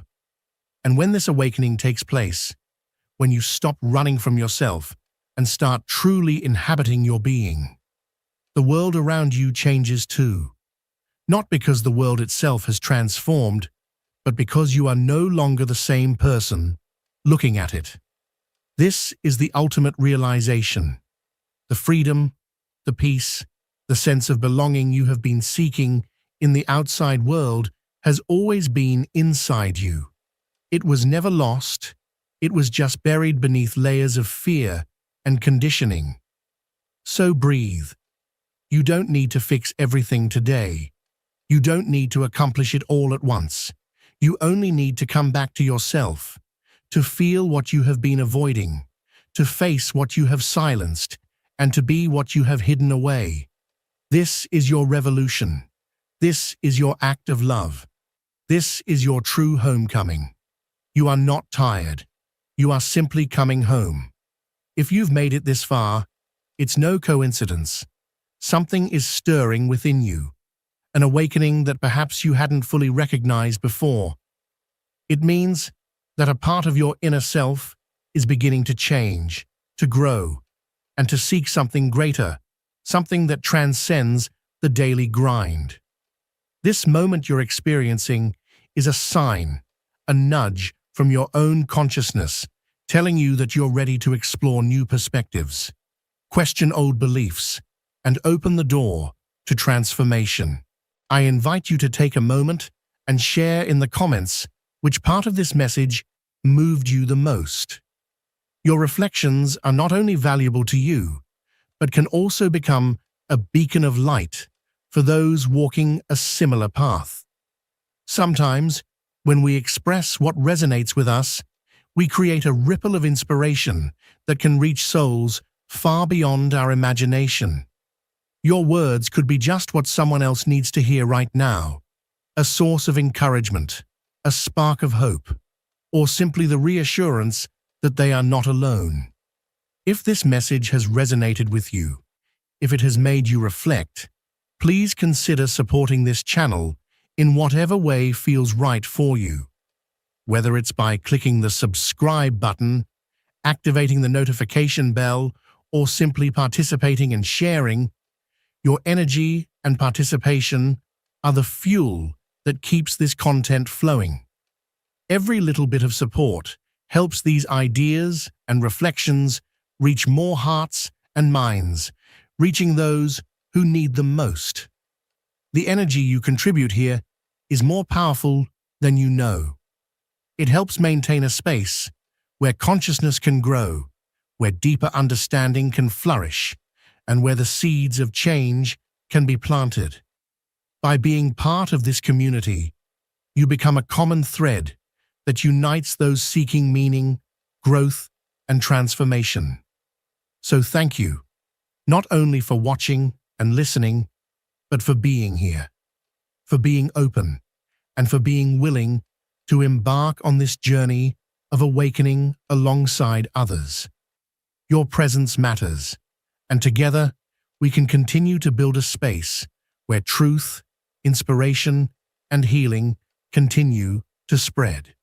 And when this awakening takes place, when you stop running from yourself and start truly inhabiting your being, the world around you changes too. Not because the world itself has transformed, but because you are no longer the same person looking at it. This is the ultimate realization. The freedom, the peace, the sense of belonging you have been seeking in the outside world has always been inside you. It was never lost. It was just buried beneath layers of fear and conditioning. So breathe. You don't need to fix everything today. You don't need to accomplish it all at once. You only need to come back to yourself, to feel what you have been avoiding, to face what you have silenced, and to be what you have hidden away. This is your revolution. This is your act of love. This is your true homecoming. You are not tired. You are simply coming home. If you've made it this far, it's no coincidence. Something is stirring within you, an awakening that perhaps you hadn't fully recognized before. It means that a part of your inner self is beginning to change, to grow, and to seek something greater, something that transcends the daily grind. This moment you're experiencing is a sign, a nudge from your own consciousness, telling you that you're ready to explore new perspectives, question old beliefs, and open the door to transformation. I invite you to take a moment and share in the comments which part of this message moved you the most. Your reflections are not only valuable to you, but can also become a beacon of light for those walking a similar path. Sometimes, when we express what resonates with us, we create a ripple of inspiration that can reach souls far beyond our imagination. Your words could be just what someone else needs to hear right now, a source of encouragement, a spark of hope, or simply the reassurance that they are not alone. If this message has resonated with you, if it has made you reflect, please consider supporting this channel in whatever way feels right for you. Whether it's by clicking the subscribe button, activating the notification bell, or simply participating and sharing, your energy and participation are the fuel that keeps this content flowing. Every little bit of support helps these ideas and reflections reach more hearts and minds, reaching those who need them most. The energy you contribute here is more powerful than you know. It helps maintain a space where consciousness can grow, where deeper understanding can flourish, and where the seeds of change can be planted. By being part of this community, you become a common thread that unites those seeking meaning, growth, and transformation. So thank you, not only for watching and listening, but for being here, for being open, and for being willing to embark on this journey of awakening alongside others. Your presence matters, and together we can continue to build a space where truth, inspiration, and healing continue to spread.